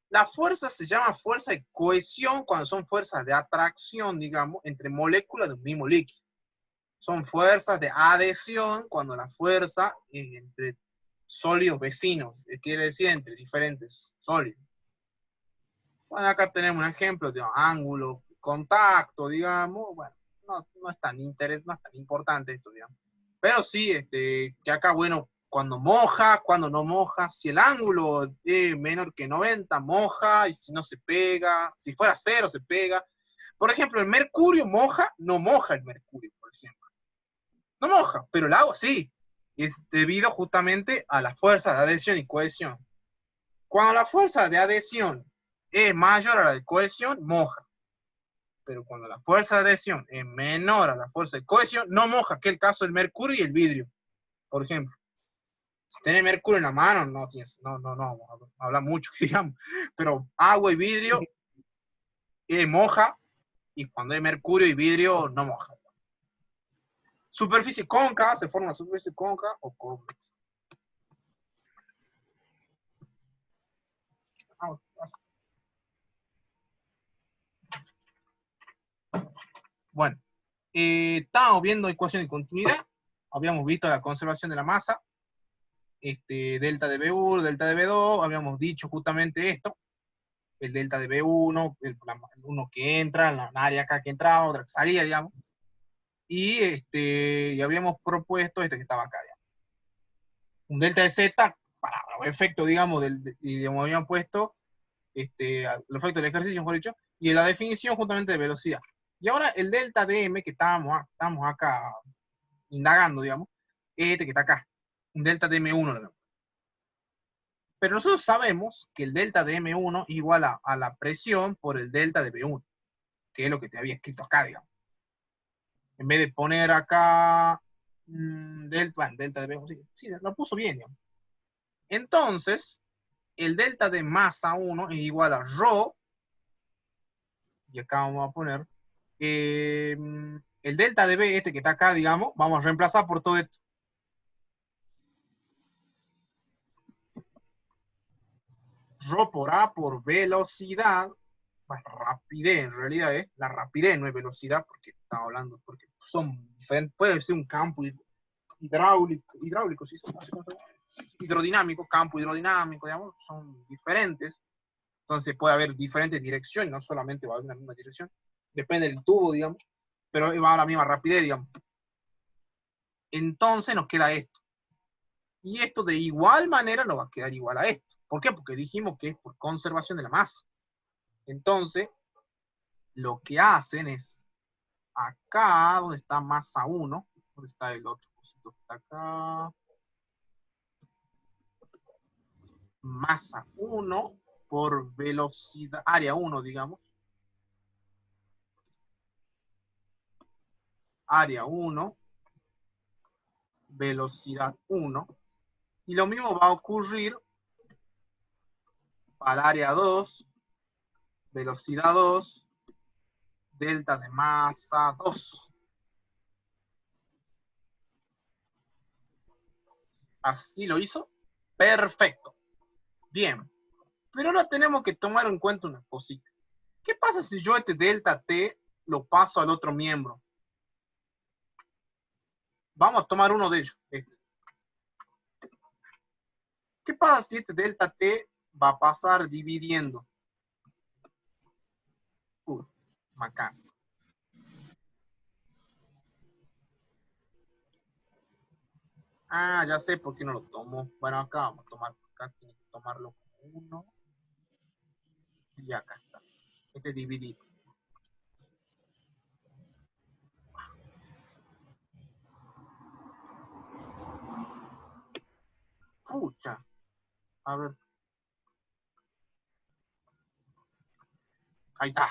La fuerza se llama fuerza de cohesión cuando son fuerzas de atracción, digamos, entre moléculas de un mismo líquido. Son fuerzas de adhesión cuando la fuerza es entre sólidos vecinos, quiere decir entre diferentes sólidos. Bueno, acá tenemos un ejemplo de ángulo, contacto, digamos. Bueno, no es tan importante esto, digamos. Pero sí, que acá, bueno, cuando moja, cuando no moja, si el ángulo es menor que 90, moja, y si no se pega, si fuera cero se pega. Por ejemplo, el mercurio moja, no moja el mercurio, por ejemplo. No moja, pero el agua sí. Es debido justamente a la fuerza de adhesión y cohesión. Cuando la fuerza de adhesión es mayor a la de cohesión, moja. Pero cuando la fuerza de adhesión es menor a la fuerza de cohesión, no moja, que es el caso del mercurio y el vidrio, por ejemplo. Si tiene mercurio en la mano, no habla mucho, digamos. Pero agua y vidrio moja, y cuando hay mercurio y vidrio, no moja. Superficie cóncava, se forma una superficie cóncava o convexa. Bueno, estábamos viendo ecuación de continuidad, habíamos visto la conservación de la masa, delta de B1, delta de B2, habíamos dicho justamente esto, el delta de B1, uno que entra, la área acá que entraba, otra que salía, digamos, y habíamos propuesto este que estaba acá, digamos. Un delta de Z, para los efectos, digamos, digamos, habían puesto, el efecto del ejercicio, mejor dicho, y la definición justamente de velocidad. Y ahora el delta de M, que estamos acá indagando, digamos, es este que está acá, un delta de M1, digamos. Pero nosotros sabemos que el delta de M1 es igual a la presión por el delta de B1, que es lo que te había escrito acá, digamos. En vez de poner acá delta de B1, sí, lo puso bien, digamos. Entonces, el delta de masa 1 es igual a ρ, y acá vamos a poner, el delta de B, este que está acá, digamos, vamos a reemplazar por todo esto. Rho por A por velocidad, bueno, rapidez en realidad es, la rapidez no es velocidad, porque estamos hablando, porque son diferentes, puede ser un campo hidráulico, sí, hidrodinámico, campo hidrodinámico, digamos, son diferentes, entonces puede haber diferentes direcciones, no solamente va a haber una misma dirección, depende del tubo, digamos, pero va a la misma rapidez, digamos. Entonces nos queda esto. Y esto de igual manera nos va a quedar igual a esto. ¿Por qué? Porque dijimos que es por conservación de la masa. Entonces, lo que hacen es, acá donde está masa 1, donde está el otro cosito que está acá, masa 1 por velocidad, área 1, digamos, área 1, velocidad 1, y lo mismo va a ocurrir para área 2, velocidad 2, delta de masa 2. ¿Así lo hizo? Perfecto. Bien. Pero ahora tenemos que tomar en cuenta una cosita. ¿Qué pasa si yo este delta T lo paso al otro miembro? Vamos a tomar uno de ellos. ¿Qué pasa si este delta T va a pasar dividiendo? Macán. Ah, ya sé por qué no lo tomo. Bueno, acá vamos a tomar, acá tiene que tomarlo como uno. Y acá está. Este dividido. Pucha. A ver. Ahí está.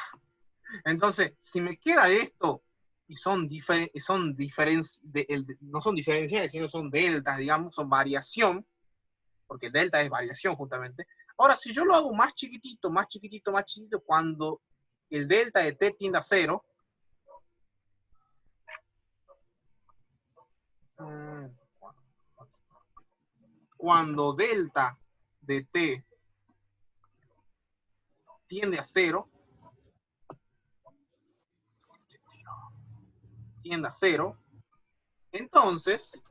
Entonces, si me queda esto y no son diferenciales, sino son deltas, digamos, son variación, porque el delta es variación justamente. Ahora, si yo lo hago más chiquitito, más chiquitito, más chiquitito, cuando el delta de t tiende a 0, cuando delta de t tiende a 0, entonces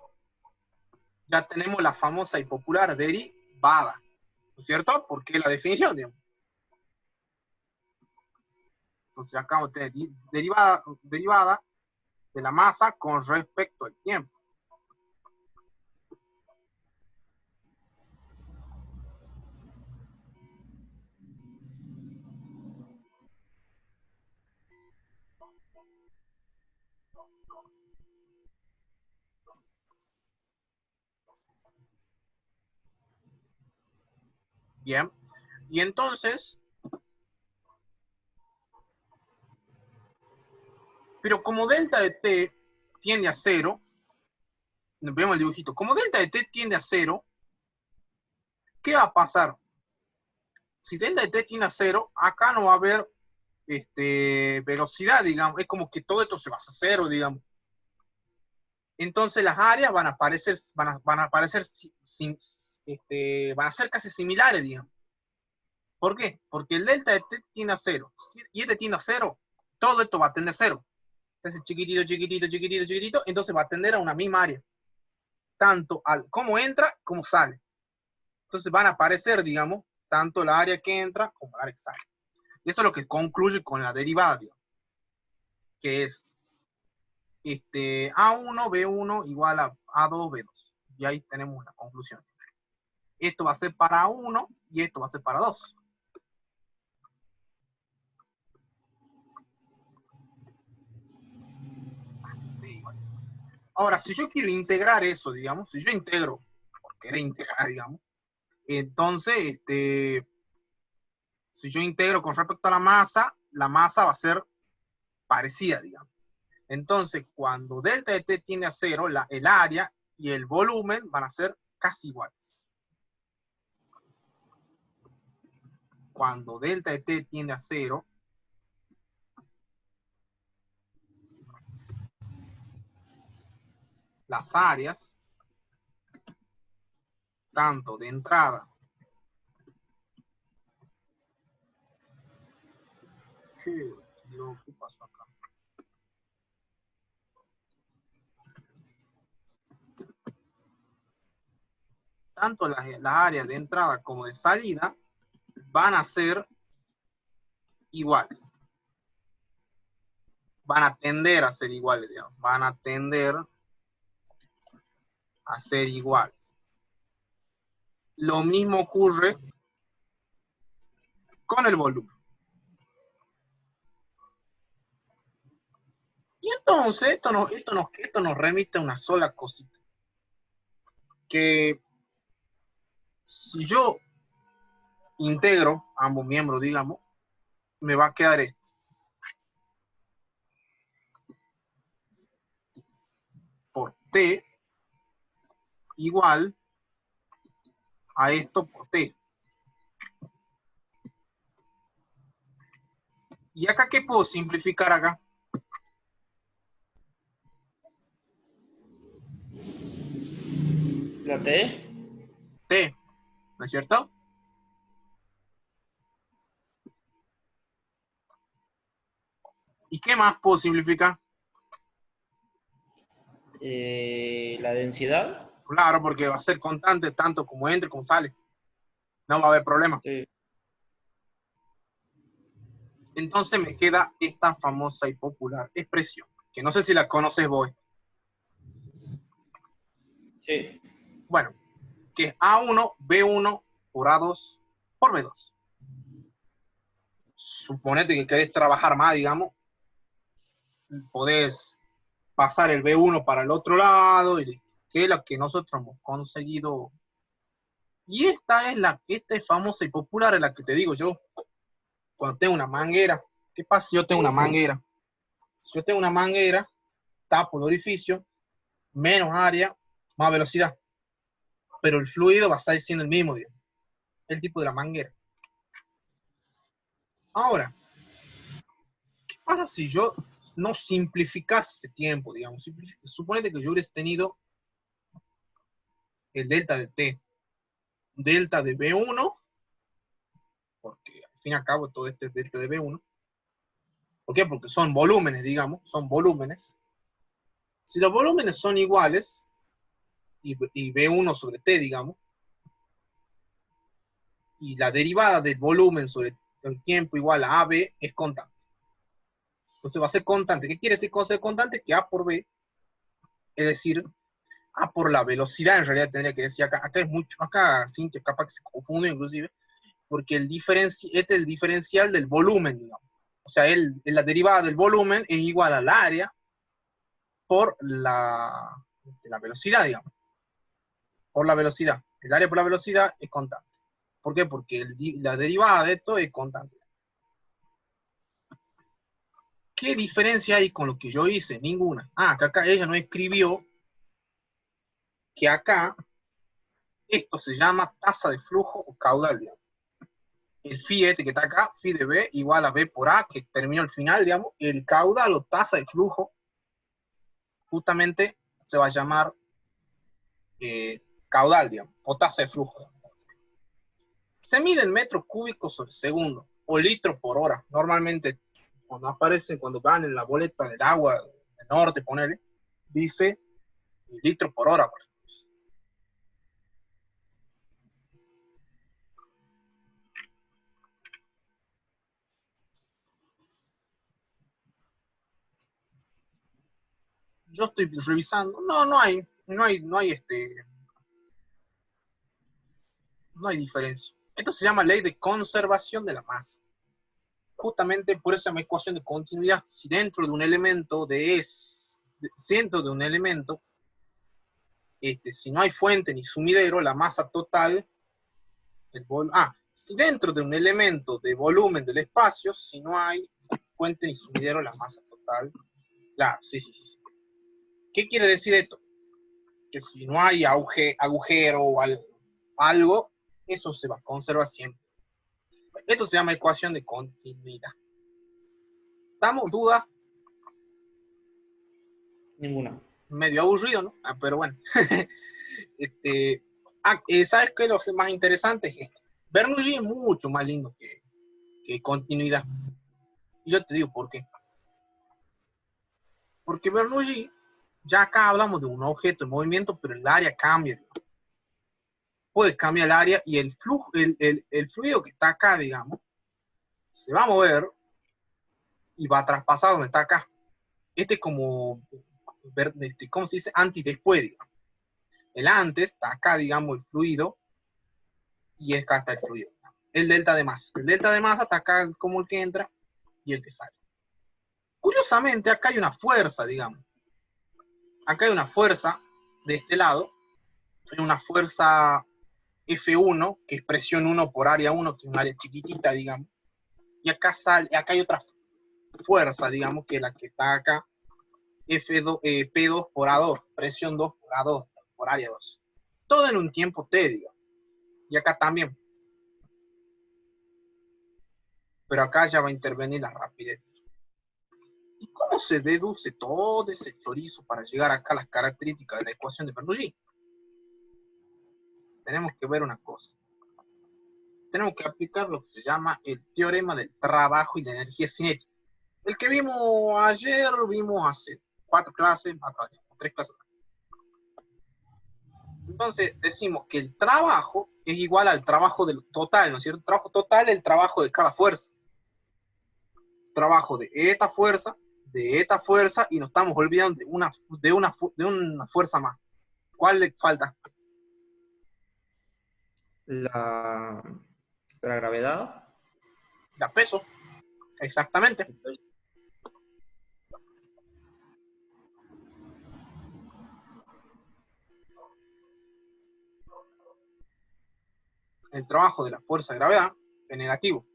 ya tenemos la famosa y popular derivada, ¿no es cierto? Porque es la definición, digamos. Entonces acá vamos a tener derivada de la masa con respecto al tiempo. Bien. Y entonces, pero como delta de t tiende a 0, vemos el dibujito, como delta de t tiende a 0, ¿qué va a pasar? Si delta de t tiende a 0, acá no va a haber velocidad, digamos, es como que todo esto se va a 0, digamos. Entonces las áreas van a aparecer, van a ser casi similares, digamos. ¿Por qué? Porque el delta de t tiende a 0, y este tiende a 0, todo esto va a tender a 0. Entonces, chiquitito, chiquitito, chiquitito, chiquitito, entonces va a tender a una misma área. Tanto al cómo entra como sale. Entonces van a aparecer, digamos, tanto la área que entra como la área que sale. Y eso es lo que concluye con la derivada, digamos, que es A1, B1 igual a A2, B2. Y ahí tenemos la conclusión. Esto va a ser para 1 y esto va a ser para 2. Ahora, si yo quiero integrar eso, digamos, si yo integro, porque era integrar, digamos, entonces, si yo integro con respecto a la masa va a ser parecida, digamos. Entonces, cuando delta de t tiende a 0, el área y el volumen van a ser casi iguales. Cuando delta de t tiende a 0, las áreas, tanto de entrada, ¿qué pasó acá? Tanto las áreas de entrada como de salida van a ser iguales. Van a tender a ser iguales, digamos. Van a tender a ser iguales. Lo mismo ocurre con el volumen. Y entonces, esto nos remite a una sola cosita. Que si yo integro ambos miembros, digamos, me va a quedar esto. Por t igual a esto por t. ¿Y acá qué puedo simplificar acá? ¿La T? T, ¿no es cierto? ¿Y qué más puedo simplificar? La densidad. Claro, porque va a ser constante tanto como entre como sale. No va a haber problema. Sí. Entonces me queda esta famosa y popular expresión, que no sé si la conoces vos. Sí. Bueno, que es A1, B1 por A2 por B2. Suponete que querés trabajar más, digamos, podés pasar el B1 para el otro lado, y que es lo que nosotros hemos conseguido. Y esta es famosa y popular, es la que te digo yo, cuando tengo una manguera. ¿Qué pasa si yo tengo una manguera? Si yo tengo una manguera, tapo el orificio, menos área, más velocidad. Pero el fluido va a estar siendo el mismo, digamos, el tipo de la manguera. Ahora, ¿qué pasa si yo no simplificase ese tiempo, digamos? Suponete que yo hubiese tenido el delta de T, delta de B1, porque al fin y al cabo todo este es delta de B1. ¿Por qué? Porque son volúmenes, digamos, son volúmenes. Si los volúmenes son iguales, y B1 sobre T, digamos, y la derivada del volumen sobre el tiempo igual a AB es constante. Entonces va a ser constante. ¿Qué quiere decir con ser constante? Que A por B, es decir, A por la velocidad, en realidad tendría que decir acá es mucho, acá Cintia capaz que se confunde inclusive, porque este es el diferencial del volumen, digamos. O sea, la derivada del volumen es igual al área por la velocidad, digamos. Por la velocidad. El área por la velocidad es constante. ¿Por qué? Porque la derivada de esto es constante. ¿Qué diferencia hay con lo que yo hice? Ninguna. Ah, que acá ella no escribió que acá esto se llama tasa de flujo o caudal, digamos. El phi que está acá, phi de B igual a B por A, que terminó al final, digamos, el caudal o tasa de flujo justamente se va a llamar caudal, digamos, o tasa de flujo. Se mide en metros cúbicos sobre segundo o litro por hora. Normalmente cuando aparecen, cuando van en la boleta del agua del norte, ponerle, dice litros por hora. Yo estoy revisando, no hay diferencia. Esto se llama ley de conservación de la masa. Justamente por esa ecuación de continuidad, si dentro de un elemento si no hay fuente ni sumidero, la masa total, si dentro de un elemento de volumen del espacio, si no hay fuente ni sumidero, la masa total, claro, sí. ¿Qué quiere decir esto? Que si no hay agujero o algo, eso se va a conservar siempre. Esto se llama ecuación de continuidad. ¿Estamos? ¿Duda? Ninguna. Medio aburrido, ¿no? Pero bueno. ¿Sabes qué? Lo más interesante es esto. Bernoulli es mucho más lindo que continuidad. Y yo te digo por qué. Porque Bernoulli, ya acá hablamos de un objeto en movimiento, pero el área cambia. Puede cambiar el área y el fluido que está acá, digamos, se va a mover y va a traspasar donde está acá. Este es como, ¿cómo se dice? Antes-después, digamos. El antes está acá, digamos, el fluido, y acá está el fluido. El delta de masa. El delta de masa está acá como el que entra y el que sale. Curiosamente, acá hay una fuerza, digamos. Acá hay una fuerza de este lado. Hay una fuerza F1, que es presión 1 por área 1, que es un área chiquitita, digamos. Y acá hay otra fuerza, digamos, que es la que está acá, F2, P2 por A2, presión 2 por A2, por área 2. Todo en un tiempo T, digamos. Y acá también. Pero acá ya va a intervenir la rapidez. ¿Y cómo se deduce todo ese chorizo para llegar acá a las características de la ecuación de Bernoulli? Tenemos que ver una cosa. Tenemos que aplicar lo que se llama el teorema del trabajo y la energía cinética. El que vimos ayer, vimos hace 4 clases, atrás, 3 clases. Entonces decimos que el trabajo es igual al trabajo del total, ¿no es cierto? El trabajo total es el trabajo de cada fuerza. Trabajo de esta fuerza, y nos estamos olvidando de una fuerza más. ¿Cuál le falta? La gravedad. Da peso, exactamente. El trabajo de la fuerza de gravedad es negativo.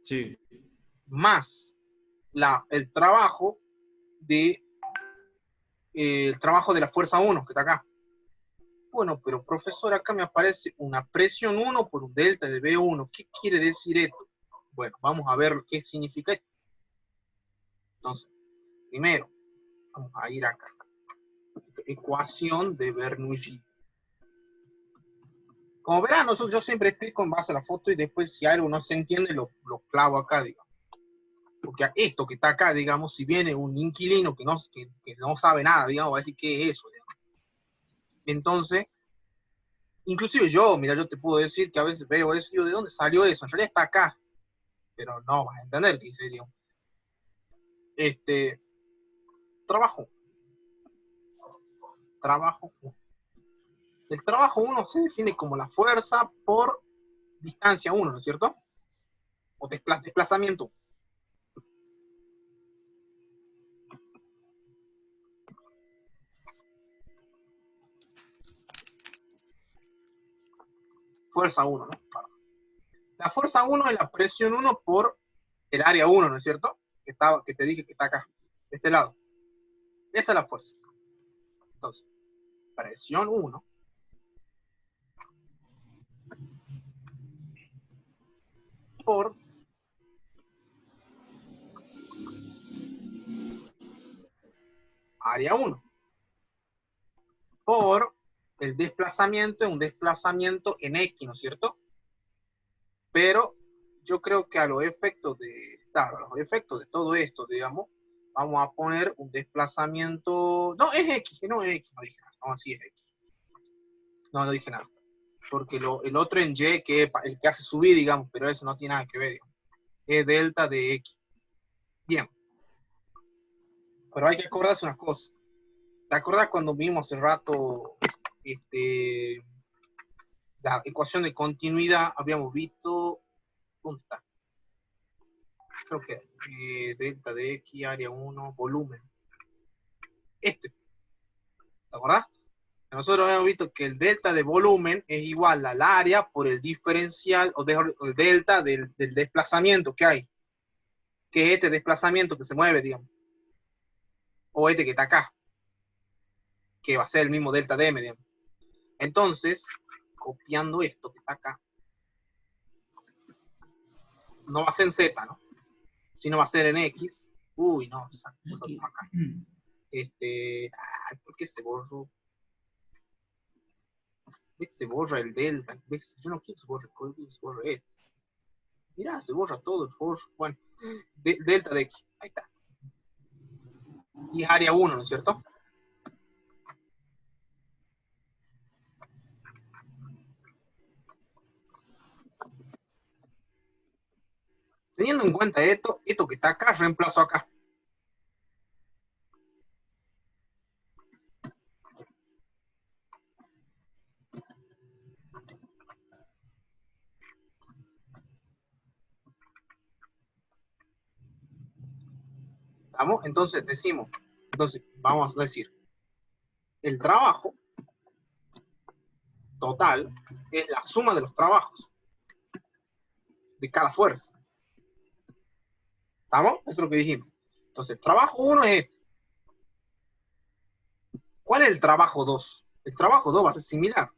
Sí. Más el trabajo de la fuerza 1, que está acá. Bueno, pero profesor, acá me aparece una presión 1 por un delta de B1. ¿Qué quiere decir esto? Bueno, vamos a ver qué significa esto. Entonces, primero, vamos a ir acá. Ecuación de Bernoulli. Como verán, yo siempre explico en base a la foto y después si algo no se entiende lo clavo acá, digamos. Porque esto que está acá, digamos, si viene un inquilino que no sabe nada, digamos, va a decir qué es eso, digamos. Entonces, inclusive yo te puedo decir que a veces veo eso y yo, ¿de dónde salió eso? En realidad está acá, pero no vas a entender qué dice, digamos. Trabajo. El trabajo 1 se define como la fuerza por distancia 1, ¿no es cierto? O desplazamiento. Fuerza 1, ¿no? La fuerza 1 es la presión 1 por el área 1, ¿no es cierto? Que te dije que está acá, de este lado. Esa es la fuerza. Entonces, presión 1 por área 1 por el desplazamiento, un desplazamiento en X, ¿no es cierto? Pero yo creo que a los efectos de Claro, los efectos de todo esto, digamos, vamos a poner un desplazamiento, no, es X, no es X, no dije nada, no, sí es X. No, no dije nada. Porque el otro en Y, que es el que hace subir, digamos, pero eso no tiene nada que ver, digamos. Es delta de X. Bien. Pero hay que acordarse unas cosas. ¿Te acuerdas cuando vimos hace rato la ecuación de continuidad? Habíamos visto, ¿dónde está? Creo que delta de X, área 1, volumen. ¿Te acordás? Nosotros hemos visto que el delta de volumen es igual al área por el diferencial o el delta del desplazamiento que hay. Que es este desplazamiento que se mueve, digamos. O este que está acá. Que va a ser el mismo delta de m, digamos. Entonces, copiando esto que está acá, no va a ser en z, ¿no? Sino va a ser en x. Uy, no, Aquí. acá. ¿Por qué se borró? Se borra el delta. Yo no quiero que se borre esto. Mirá, se borra todo el for. Bueno, delta de x. Ahí está. Y es área 1, ¿no es cierto? Teniendo en cuenta esto que está acá, reemplazo acá. ¿Estamos? Entonces decimos, vamos a decir, el trabajo total es la suma de los trabajos de cada fuerza. ¿Estamos? Eso es lo que dijimos. Entonces, el trabajo 1 es este. ¿Cuál es el trabajo 2? El trabajo 2 va a ser similar.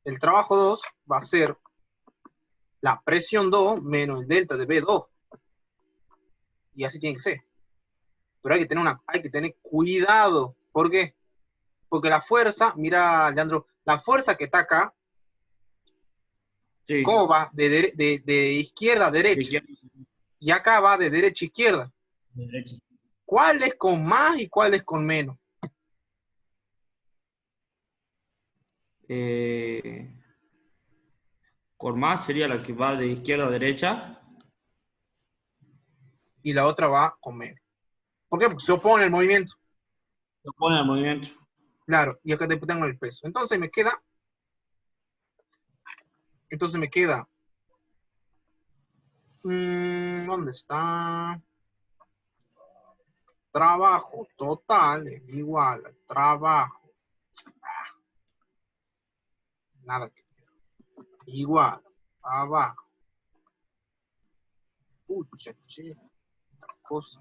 El trabajo 2 va a ser la presión 2 menos el delta de B2. Y así tiene que ser. Pero hay que tener cuidado. ¿Por qué? Porque la fuerza, mira, Leandro, la fuerza que está acá, Sí, ¿cómo va? De izquierda a de derecha. izquierda Y acá va de derecha a izquierda. a derecha. ¿Cuál es con más y cuál es con menos? Eh, con más sería la que va de izquierda a derecha. Y la otra va con menos. ¿Por qué? Porque se opone el movimiento. Lo pone al movimiento. Claro, y acá tengo el peso. Entonces me queda, ¿dónde está? Trabajo total es igual al trabajo. Nada que ver. Igual, abajo. Pucha, che, cosa.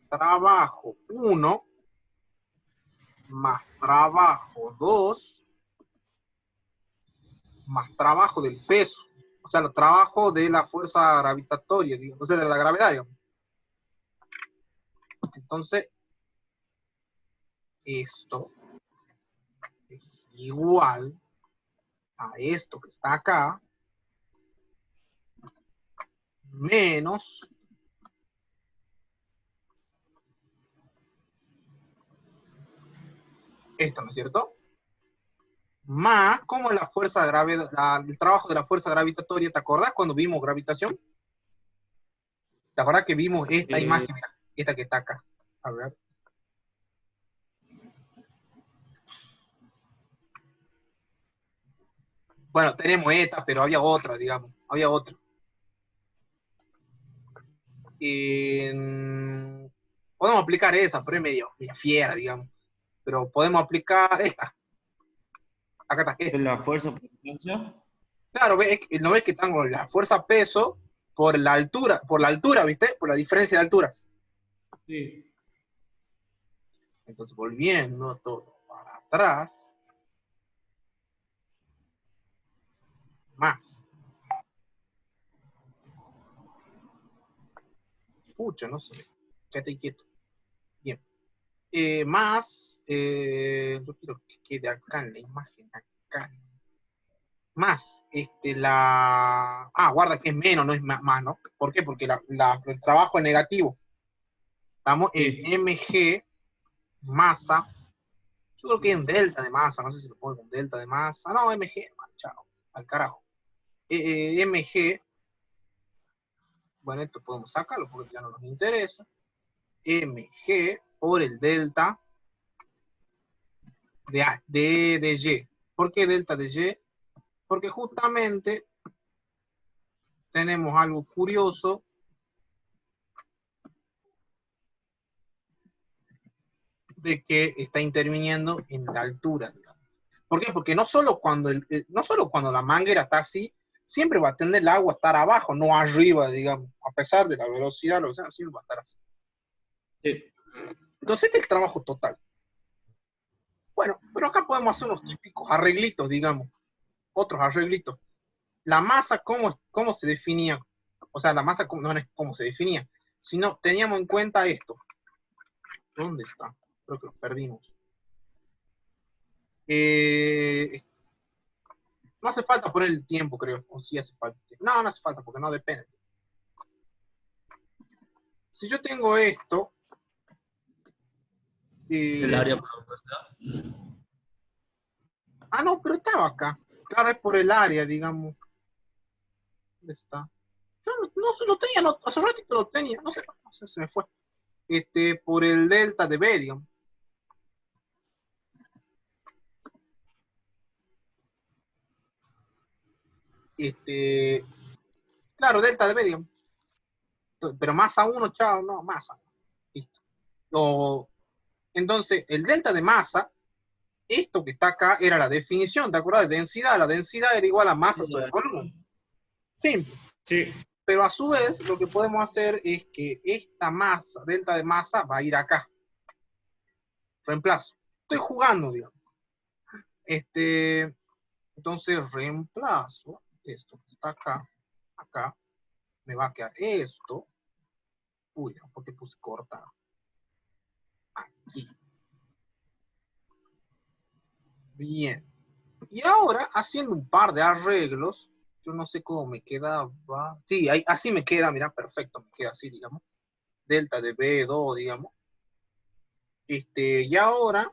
Trabajo 1 más trabajo 2 más trabajo del peso. O sea, el trabajo de la fuerza gravitatoria, digamos, o sea, de la gravedad, digamos. Entonces, esto es igual a esto que está acá, menos esto, ¿no es cierto? Más, como la fuerza de gravedad, el trabajo de la fuerza gravitatoria, ¿te acordás cuando vimos gravitación? ¿Te acordás que vimos esta Eh, imagen, mira, esta que está acá? A ver. Bueno, tenemos esta, pero había otra, digamos, había otra. Podemos aplicar esa, pero es medio fiera, digamos. Pero podemos aplicar esta. Acá está, es esta. la fuerza por distancia. Claro, ¿no ves que tengo la fuerza peso por la altura, ¿viste? Por la diferencia de alturas. Sí. Entonces, volviendo todo para atrás, más. Pucha, no sé. Quédate quieto. Bien. Más, yo quiero que quede acá en la imagen, acá. más, guarda que es menos, no es más, ¿no? ¿Por qué? Porque el trabajo es negativo. Estamos en Sí. mg masa. Yo creo que es en delta de masa, no sé si lo pongo con delta de masa. No, mg, chao, al carajo. Mg, bueno, esto podemos sacarlo porque ya no nos interesa. Mg por el delta de Y. ¿Por qué delta de Y? Porque justamente tenemos algo curioso de que está interviniendo en la altura, digamos. ¿Por qué? Porque no solo cuando la manguera está así, siempre va a tender el agua a estar abajo, no arriba, digamos, a pesar de la velocidad, o sea, siempre va a estar así. Sí. Entonces, este es el trabajo total. Bueno, pero acá podemos hacer unos típicos arreglitos, digamos, otros arreglitos. La masa, ¿cómo se definía? O sea, la masa no es cómo se definía, sino teníamos en cuenta esto. ¿Dónde está? Creo que lo perdimos. No hace falta poner el tiempo, creo. O sí hace falta. No, no hace falta porque no depende. Si yo tengo esto, El eh, área propuesta. no, pero estaba acá. Claro, es por el área, digamos. ¿Dónde está? Yo no se lo tenía, no, hace ratito lo tenía, no sé, se me fue. Por el delta de B, digamos. Claro, delta de B, digamos. Pero masa 1, chao, no, masa. Listo. Entonces, el delta de masa, esto que está acá era la definición, ¿te acuerdas? De densidad. La densidad era igual a masa sobre volumen. Simple. Sí. Pero a su vez, lo que podemos hacer es que esta masa, delta de masa, va a ir acá. Reemplazo. Estoy jugando, digamos. Entonces, reemplazo esto que está acá. Acá. Me va a quedar esto. Uy, ¿por qué puse corta? Aquí. Bien. Y ahora, haciendo un par de arreglos, yo no sé cómo me quedaba. Sí, así me queda, mira, perfecto, me queda así, digamos. Delta de B2, digamos. Y ahora,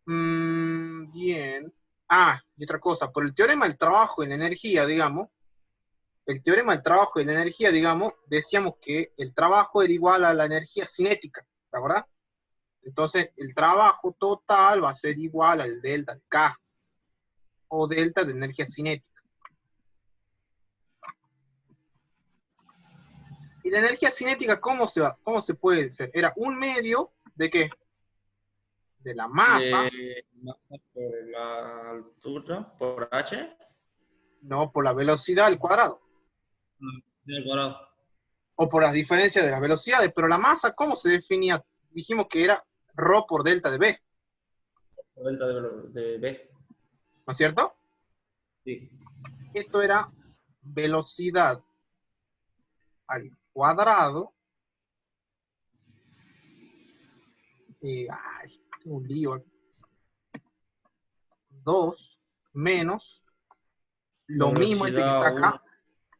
bien. Y otra cosa, por el teorema del trabajo en energía, digamos, el teorema del trabajo en energía, digamos, decíamos que el trabajo era igual a la energía cinética, ¿la verdad? Entonces, el trabajo total va a ser igual al delta de K, o delta de energía cinética. ¿Y la energía cinética cómo se puede hacer? Era un medio de qué? De la masa, De masa por la altura, por H. no por la velocidad al cuadrado, Del cuadrado. o por las diferencias de las velocidades, pero la masa, ¿cómo se definía? Dijimos que era ρ por delta de B, Por delta de B. ¿no es cierto? Sí. Esto era velocidad al cuadrado, tengo un lío aquí, 2 menos La lo mismo que está velocidad 1. acá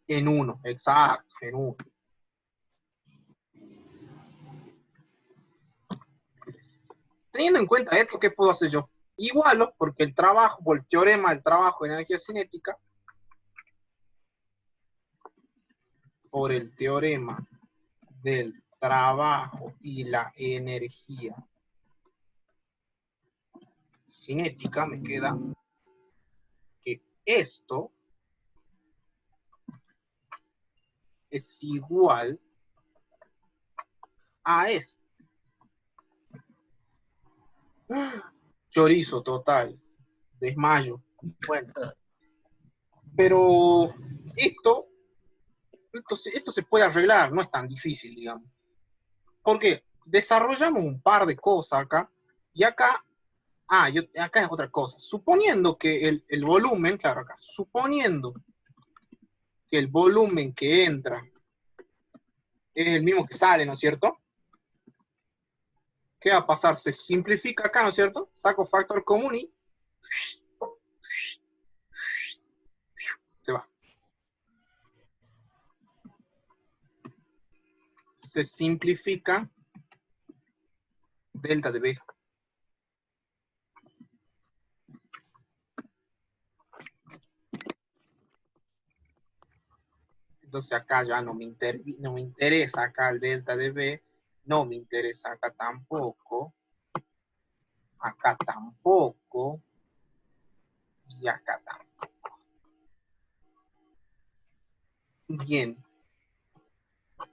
en 1, exacto, en 1. Teniendo en cuenta esto, ¿qué puedo hacer yo? Igualo, porque el trabajo, por el teorema del trabajo de energía cinética, por el teorema del trabajo y la energía cinética, me queda que esto es igual a esto. Chorizo total, desmayo. Bueno, pero esto se puede arreglar, no es tan difícil, digamos. Porque desarrollamos un par de cosas acá, y acá, acá es otra cosa. Suponiendo que el volumen, claro, acá, suponiendo que el volumen que entra es el mismo que sale, ¿no es cierto? ¿Qué va a pasar? Se simplifica acá, ¿no es cierto? Saco factor común y se simplifica delta de B. Entonces acá ya no me interesa acá el delta de B, no me interesa acá tampoco, y acá tampoco. Bien.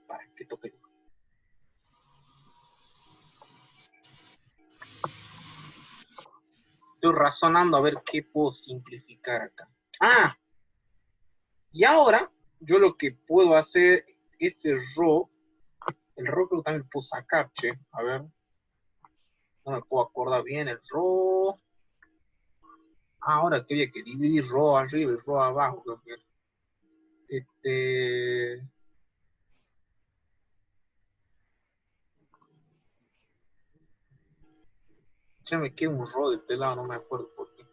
Para que toque. Estoy razonando a ver qué puedo simplificar acá. Ah, y ahora yo lo que puedo hacer es el rho creo que también puedo sacar, che. A ver. No me puedo acordar bien el rho. Ahora que había que dividir rho arriba y rho abajo, creo que. Ya me queda un rho de este lado, no me acuerdo por qué.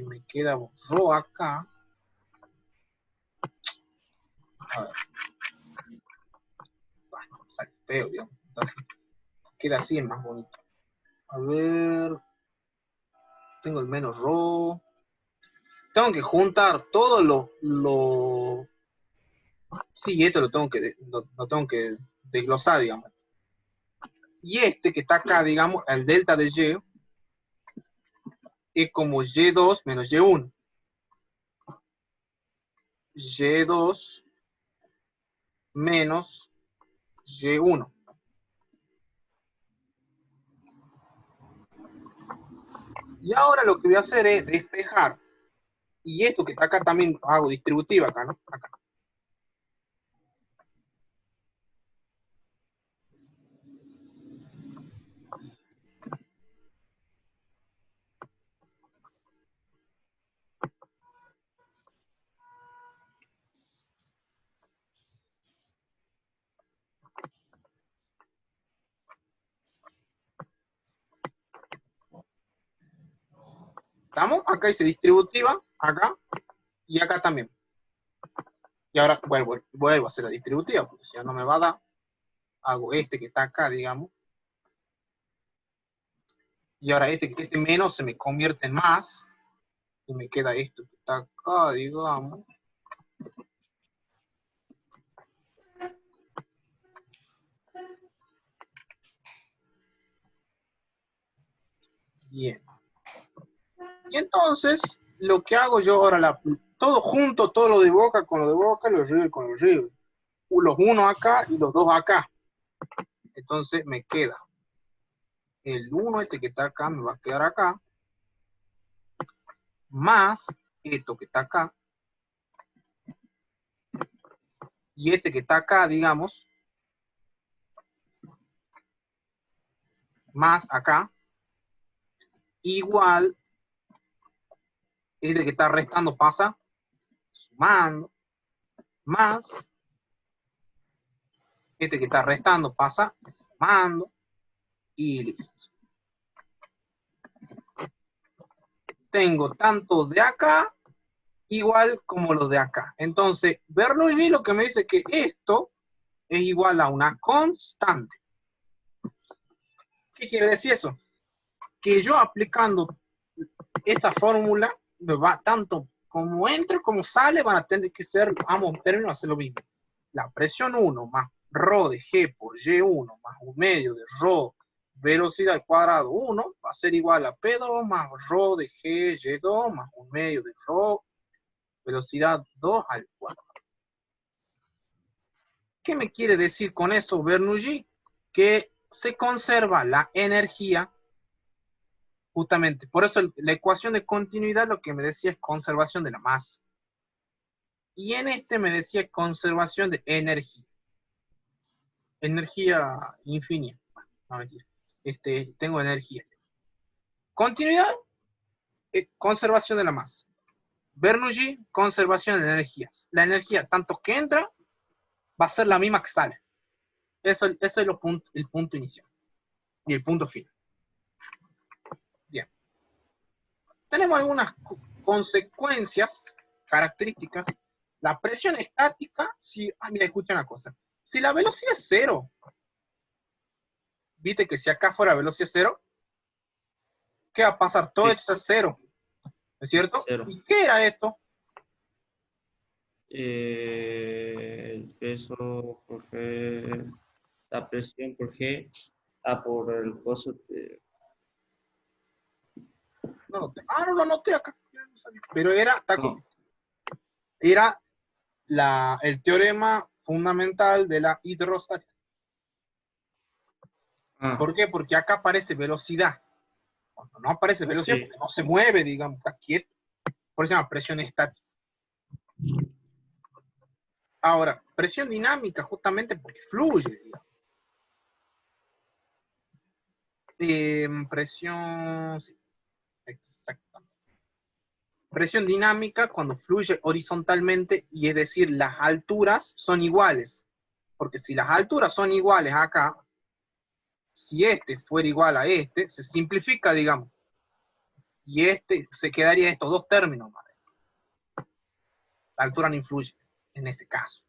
Me queda un rho acá. A ver. Bueno, sale feo, digamos. Entonces, queda así, es más bonito. A ver. Tengo el menos rho. Tengo que juntar todo lo... Sí, esto lo tengo que desglosar, digamos. Y este que está acá, digamos, el delta de Y, es como Y2 menos Y1. Y2 menos Y1. Y ahora lo que voy a hacer es despejar. Y esto que está acá también hago distributiva acá, ¿no? Acá. ¿Estamos? Acá dice distributiva, acá, y acá también. Y ahora vuelvo a hacer la distributiva, porque si ya no me va a dar, hago este que está acá, digamos. Y ahora este menos se me convierte en más. Y me queda esto que está acá, digamos. Bien. Y entonces, lo que hago yo ahora, todo junto, todo lo de Boca con lo de Boca, los River con los River. Los uno acá y los dos acá. Entonces me queda el 1 este que está acá, me va a quedar acá, más esto que está acá, y este que está acá, digamos, más acá, igual, este que está restando pasa, sumando, más, este que está restando pasa, sumando, y listo. Tengo tanto de acá, igual como los de acá. Entonces, Bernoulli lo que me dice que esto es igual a una constante. ¿Qué quiere decir eso? Que yo aplicando esa fórmula, me va tanto como entra como sale, van a tener que ser, ambos términos, hacer lo mismo. La presión 1 más ρ de G por Y1 más 1 medio de ρ velocidad al cuadrado 1 va a ser igual a P2 más ρ de G Y2 más 1 medio de ρ velocidad 2 al cuadrado. ¿Qué me quiere decir con eso Bernoulli? Que se conserva la energía justamente. Por eso la ecuación de continuidad lo que me decía es conservación de la masa. Y en este me decía conservación de energía. Energía infinita. No, mentira. Tengo energía. Continuidad, conservación de la masa. Bernoulli, conservación de energías. La energía, tanto que entra, va a ser la misma que sale. Eso es el punto inicial. Y el punto final. Bien. Tenemos algunas consecuencias, características. La presión estática, si, mira, escucha una cosa. Si la velocidad es cero, viste que si acá fuera velocidad cero, ¿qué va a pasar? Todo Sí, esto es cero, ¿no es cierto? cero. ¿Y qué era esto? El peso por G, la presión por G, por el coso. No noté. Ah, no lo noté acá. Pero era, No. era el teorema fundamental de la hidrostática. Ah, ¿Por qué? Porque acá aparece velocidad. Cuando no aparece velocidad, sí. porque no se mueve, digamos, está quieto. Por eso se llama presión estática. Ahora, presión dinámica, justamente porque fluye, digamos. Presión, sí, exactamente. Presión dinámica cuando fluye horizontalmente, y es decir, las alturas son iguales. Porque si las alturas son iguales acá, si este fuera igual a este, se simplifica, digamos. Y este se quedaría estos dos términos, ¿vale? La altura no influye en ese caso.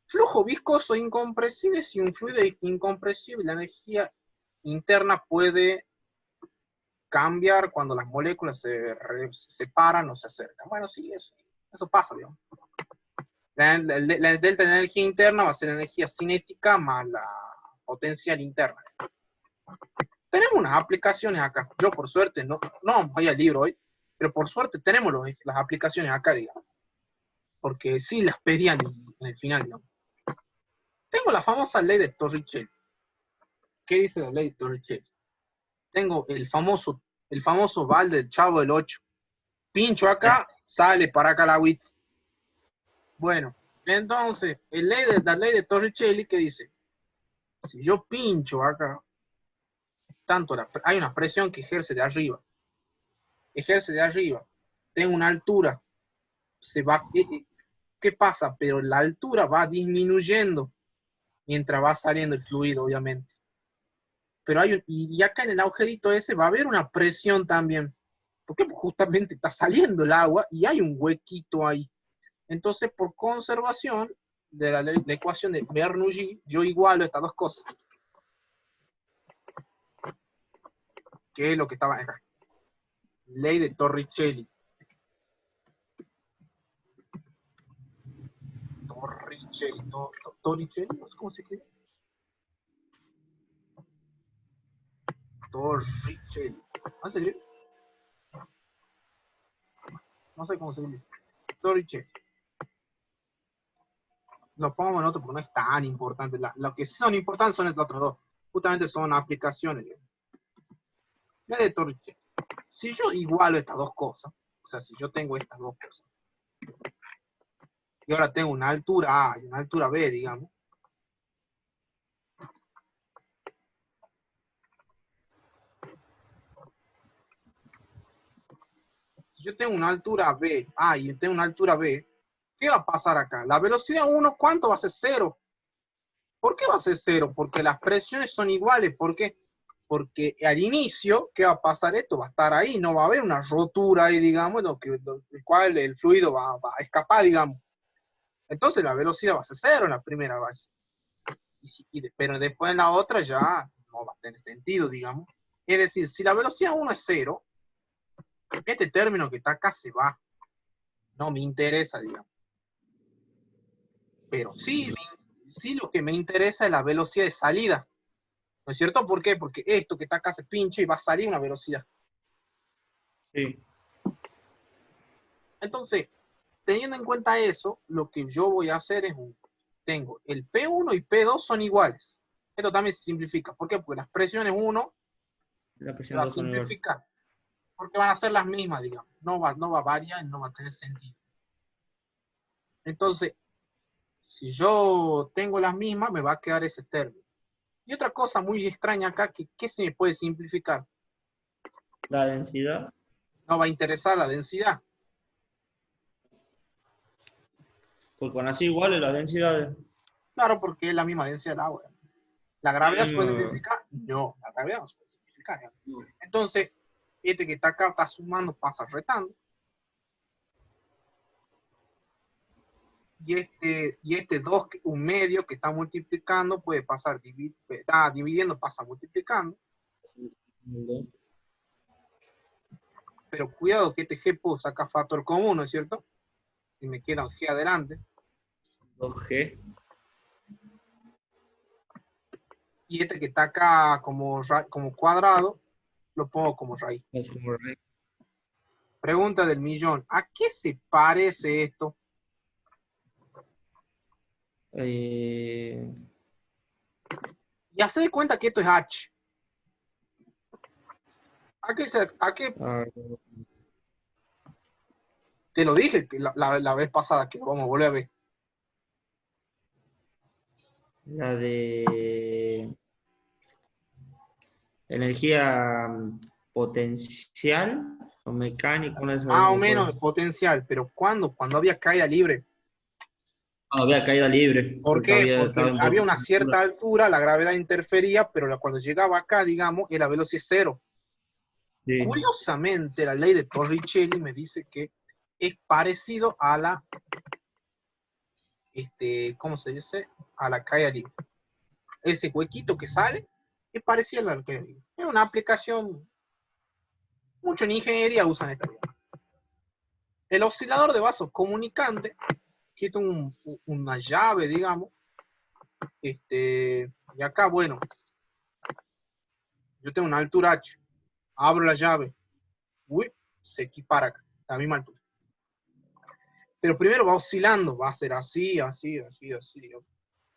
Flujo viscoso incompresible. Si un fluido es incompresible, la energía interna puede cambiar cuando las moléculas se separan o se acercan. Bueno, sí, eso pasa, digamos. La delta de energía interna va a ser la energía cinética más la potencial interna. Tenemos unas aplicaciones acá. Yo, por suerte, no voy al libro hoy, pero por suerte tenemos las aplicaciones acá, digamos. Porque sí las pedían en el final, digamos. Tengo la famosa ley de Torricelli. ¿Qué dice la ley de Torricelli? Tengo el famoso balde del Chavo del 8. Pincho acá, sale para acá la WIT. Bueno, entonces, la ley de Torricelli que dice, si yo pincho acá, hay una presión que ejerce de arriba, tengo una altura, ¿qué pasa? Pero la altura va disminuyendo mientras va saliendo el fluido, obviamente. Pero y acá en el agujerito ese va a haber una presión también, porque justamente está saliendo el agua y hay un huequito ahí. Entonces, por conservación de la ecuación de Bernoulli, yo igualo estas dos cosas, que es lo que estaba acá. Ley de Torricelli. Torricelli, no sé cómo se escribe. Torricelli. ¿No se escribe? No sé cómo se escribe. Torricelli. Lo pongo en otro porque no es tan importante. Lo que son importantes son los otros dos. Justamente son aplicaciones. Ley de Torricelli. Si yo igualo estas dos cosas, o sea, si yo tengo estas dos cosas, y ahora tengo una altura A y una altura B, digamos, si yo tengo una altura B, A y tengo una altura B, ¿qué va a pasar acá? La velocidad 1, ¿cuánto va a ser? Cero. ¿Por qué va a ser cero? Porque las presiones son iguales. ¿Por qué? Porque al inicio, ¿qué va a pasar? Esto va a estar ahí, no va a haber una rotura ahí, digamos, el cual el fluido va a escapar, digamos. Entonces la velocidad va a ser cero en la primera base. Pero después en la otra ya no va a tener sentido, digamos. Es decir, si la velocidad 1 es cero, este término que está acá se va. No me interesa, digamos. Pero sí lo que me interesa es la velocidad de salida. ¿No es cierto? ¿Por qué? Porque esto que está acá se pincha y va a salir una velocidad. Sí. Entonces, teniendo en cuenta eso, lo que yo voy a hacer es, tengo el P1 y P2 son iguales. Esto también se simplifica. ¿Por qué? Porque las presiones 1 La se presión va a 2 son iguales. simplificar. Porque van a ser las mismas, digamos. No va a variar, no va a tener sentido. Entonces, si yo tengo las mismas, me va a quedar ese término. Y otra cosa muy extraña acá, ¿qué se me puede simplificar? La densidad, No va a interesar la densidad. porque con así iguales las densidades. Claro, porque es la misma densidad del agua. ¿La gravedad se puede simplificar? No, la gravedad no se puede simplificar. Entonces, este que está acá está sumando, pasa retando. y este 2, un medio que está multiplicando, puede pasar, está dividiendo, pasa multiplicando. Pero cuidado que este G puedo sacar factor común, ¿no es cierto? Y me queda un G adelante. 2G. Y este que está acá como cuadrado, lo pongo como raíz. Es como raíz. Pregunta del millón. ¿A qué se parece esto? Ya se de cuenta que esto es H. ¿A qué? Te lo dije que la vez pasada, que lo vamos a volver a ver. La de energía potencial o mecánico, no Más o sabemos menos de cuál. potencial, pero ¿cuándo? Cuando había caída libre. Ah, había caída libre, ¿Por porque qué? estaba Porque en había una altura. cierta altura, la gravedad interfería, pero cuando llegaba acá, digamos, la velocidad es cero. Sí. Curiosamente, la ley de Torricelli me dice que es parecido a la, ¿cómo se dice? A la caída libre. Ese huequito que sale es parecido a la caída libre. Es una aplicación, mucho en ingeniería usan esta. El oscilador de vasos comunicante, que es una llave, digamos, y acá, bueno, yo tengo una altura H, abro la llave, uy, se equipara acá, a la misma altura. Pero primero va oscilando, va a ser así, así, así, así,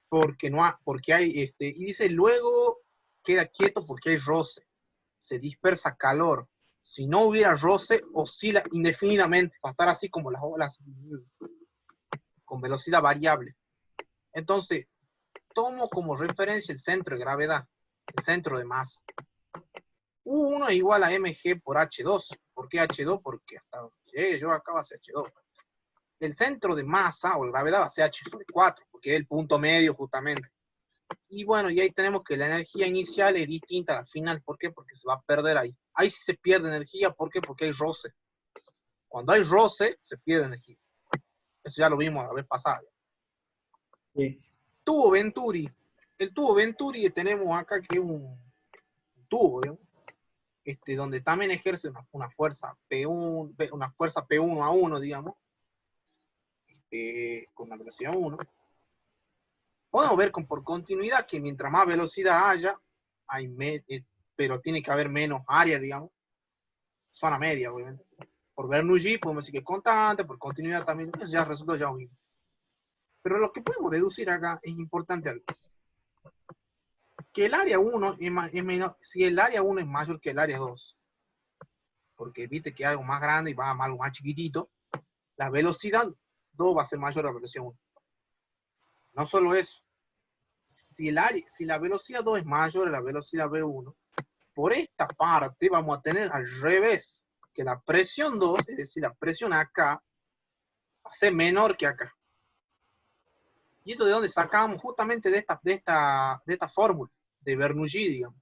porque no porque hay, y dice, luego queda quieto porque hay roce, se dispersa calor. Si no hubiera roce, oscila indefinidamente, va a estar así como las olas, con velocidad variable. Entonces, tomo como referencia el centro de gravedad, el centro de masa. U1 es igual a mg por h2. ¿Por qué h2? Porque hasta donde llegue yo acá va a ser h2. El centro de masa o gravedad va a ser h sobre 4, porque es el punto medio justamente. Y bueno, y ahí tenemos que la energía inicial es distinta a la final. ¿Por qué? Porque se va a perder ahí. Ahí sí se pierde energía. ¿Por qué? Porque hay roce. Cuando hay roce, se pierde energía. Eso ya lo vimos la vez pasada. Sí. Tubo Venturi. El tubo Venturi tenemos acá que es un tubo, ¿no? Donde también ejerce una fuerza P1, una fuerza P1 a 1, digamos, con la velocidad 1. Podemos ver por continuidad que mientras más velocidad haya, pero tiene que haber menos área, digamos, zona media, obviamente. Por Bernoulli podemos decir que es constante, por continuidad también, eso ya resulta ya mismo. Pero lo que podemos deducir acá es importante algo. Que el área 1 es menor, si el área 1 es mayor que el área 2, porque viste que es algo más grande y va a algo más chiquitito, la velocidad 2 va a ser mayor a la velocidad 1. No solo eso, si la velocidad 2 es mayor a la velocidad V1, por esta parte vamos a tener al revés, que la presión 2, es decir, la presión acá, va a ser menor que acá. ¿Y esto de dónde sacamos? Justamente de esta fórmula, de Bernoulli, digamos.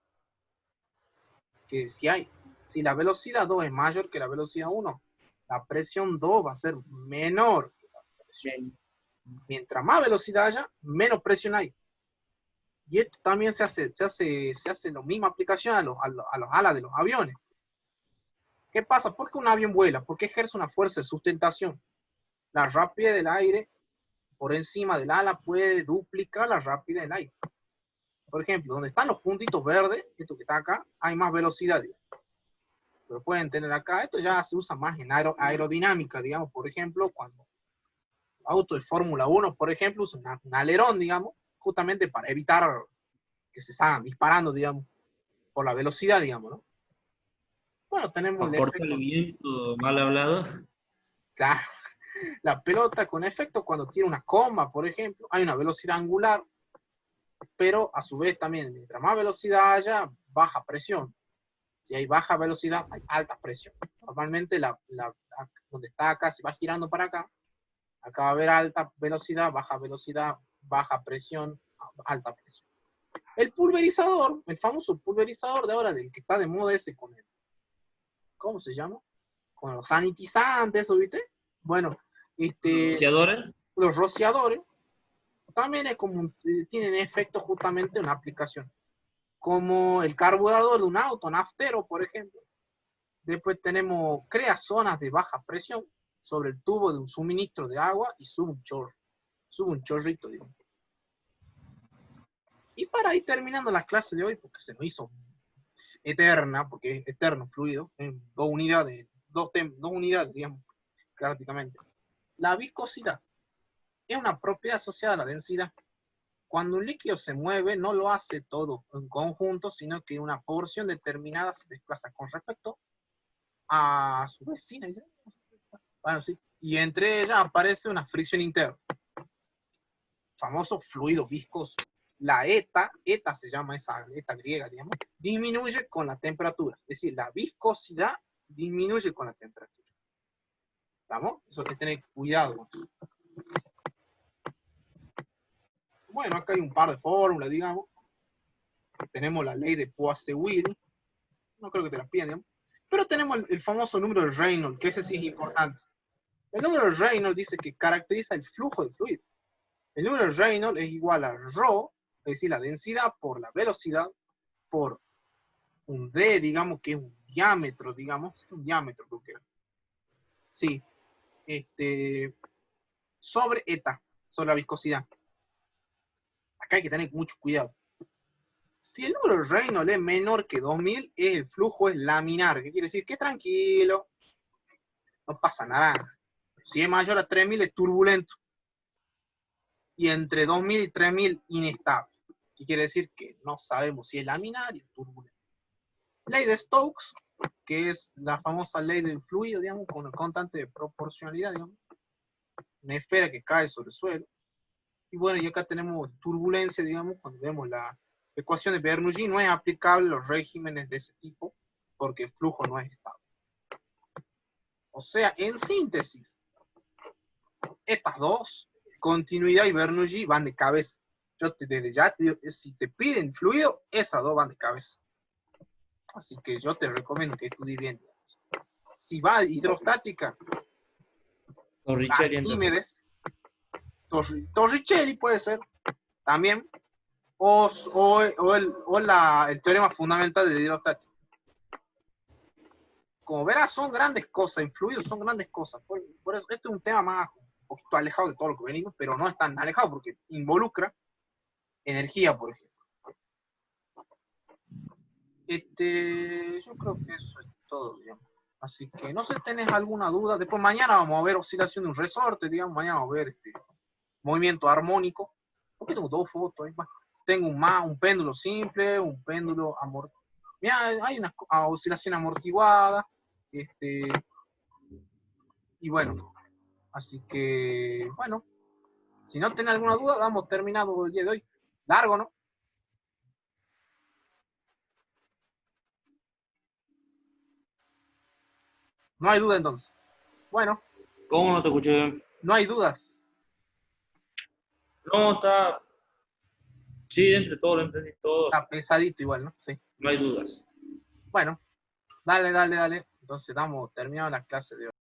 Que si la velocidad 2 es mayor que la velocidad 1, la presión 2 va a ser menor que la presión. Bien. Mientras más velocidad haya, menos presión hay. Y esto también se hace la misma aplicación a los alas de los aviones. ¿Qué pasa? ¿Por qué un avión vuela? Porque ejerce una fuerza de sustentación. La rapidez del aire por encima del ala puede duplicar la rapidez del aire. Por ejemplo, donde están los puntitos verdes, esto que está acá, hay más velocidad. Pero pueden tener acá, esto ya se usa más en aerodinámica, digamos, por ejemplo, cuando auto de Fórmula 1, por ejemplo, usa un alerón, digamos, justamente para evitar que se salgan disparando, digamos, por la velocidad, digamos, ¿no? Bueno, tenemos el Acorta el efecto, viento, mal hablado. claro, la pelota con efecto cuando tiene una coma, por ejemplo, hay una velocidad angular, pero a su vez también, mientras más velocidad haya, baja presión. Si hay baja velocidad, hay alta presión. Normalmente donde está acá, si va girando para acá, acá va a haber alta velocidad, baja presión, alta presión. El pulverizador, el famoso pulverizador de ahora, del que está de moda ese con el, ¿cómo se llama? Con los sanitizantes, ¿eso viste? Bueno, ¿Rociadores? Los rociadores también es como, tienen efecto justamente en una aplicación, como el carburador de un auto naftero, por ejemplo. Después crea zonas de baja presión sobre el tubo de un suministro de agua y sube un chorrito, digamos. Y para ir terminando la clase de hoy, porque se nos hizo eterna, porque es eterno fluido, en dos unidades, digamos, prácticamente. La viscosidad es una propiedad asociada a la densidad. Cuando un líquido se mueve, no lo hace todo en conjunto, sino que una porción determinada se desplaza con respecto a su vecina. Bueno, sí. Y entre ellas aparece una fricción interna. Famoso fluido viscoso. La eta se llama esa eta griega, digamos, disminuye con la temperatura. Es decir, la viscosidad disminuye con la temperatura. ¿Estamos? Eso hay que tener cuidado. Bueno, acá hay un par de fórmulas, digamos. Tenemos la ley de Poiseuille. No creo que te la pidan, digamos. Pero tenemos el famoso número de Reynolds, que ese sí es importante. El número de Reynolds dice que caracteriza el flujo de fluido. El número de Reynolds es igual a ρ, es decir, la densidad por la velocidad, por un D, digamos, que es un diámetro, digamos, un diámetro creo que era. Sí, sobre eta, sobre la viscosidad. Acá hay que tener mucho cuidado. Si el número de Reynolds es menor que 2000, el flujo es laminar. ¿Qué quiere decir? Que tranquilo, no pasa nada. Si es mayor a 3000 es turbulento. Y entre 2000 y 3000 inestable. ¿Qué quiere decir? Que no sabemos si es laminar y turbulento. Ley de Stokes, que es la famosa ley del fluido, digamos, con el constante de proporcionalidad, digamos. Una esfera que cae sobre el suelo. Y bueno, y acá tenemos turbulencia, digamos, cuando vemos la ecuación de Bernoulli, no es aplicable a los regímenes de ese tipo, porque el flujo no es estable. O sea, en síntesis, estas dos, continuidad y Bernoulli, van de cabeza. Yo desde ya te digo, si te piden fluido, esas dos van de cabeza. Así que yo te recomiendo que estudies bien. Si va hidrostática, Torricelli, entonces. Arquímedes, Torricelli puede ser también, o el teorema fundamental de hidrostática. Como verás, son grandes cosas, en fluidos son grandes cosas. Por eso, este es un tema más, un poquito alejado de todo lo que venimos, pero no es tan alejado porque involucra energía, por ejemplo. Yo creo que eso es todo, digamos. Así que no sé si tenés alguna duda. Después mañana vamos a ver oscilación de un resorte, digamos. Mañana vamos a ver movimiento armónico. Porque tengo dos fotos. Tengo un péndulo simple, un péndulo amortiguado. Mira, hay una oscilación amortiguada. Y bueno, así que, bueno, si no tenés alguna duda, vamos terminado el día de hoy. Largo, ¿no? No hay duda entonces. Bueno, ¿Cómo no te escuché? no hay dudas. No, está. Sí, entre todo lo entendí todo. Está pesadito igual, ¿no? Sí. No hay dudas. Bueno, dale. Entonces damos terminado la clase de hoy.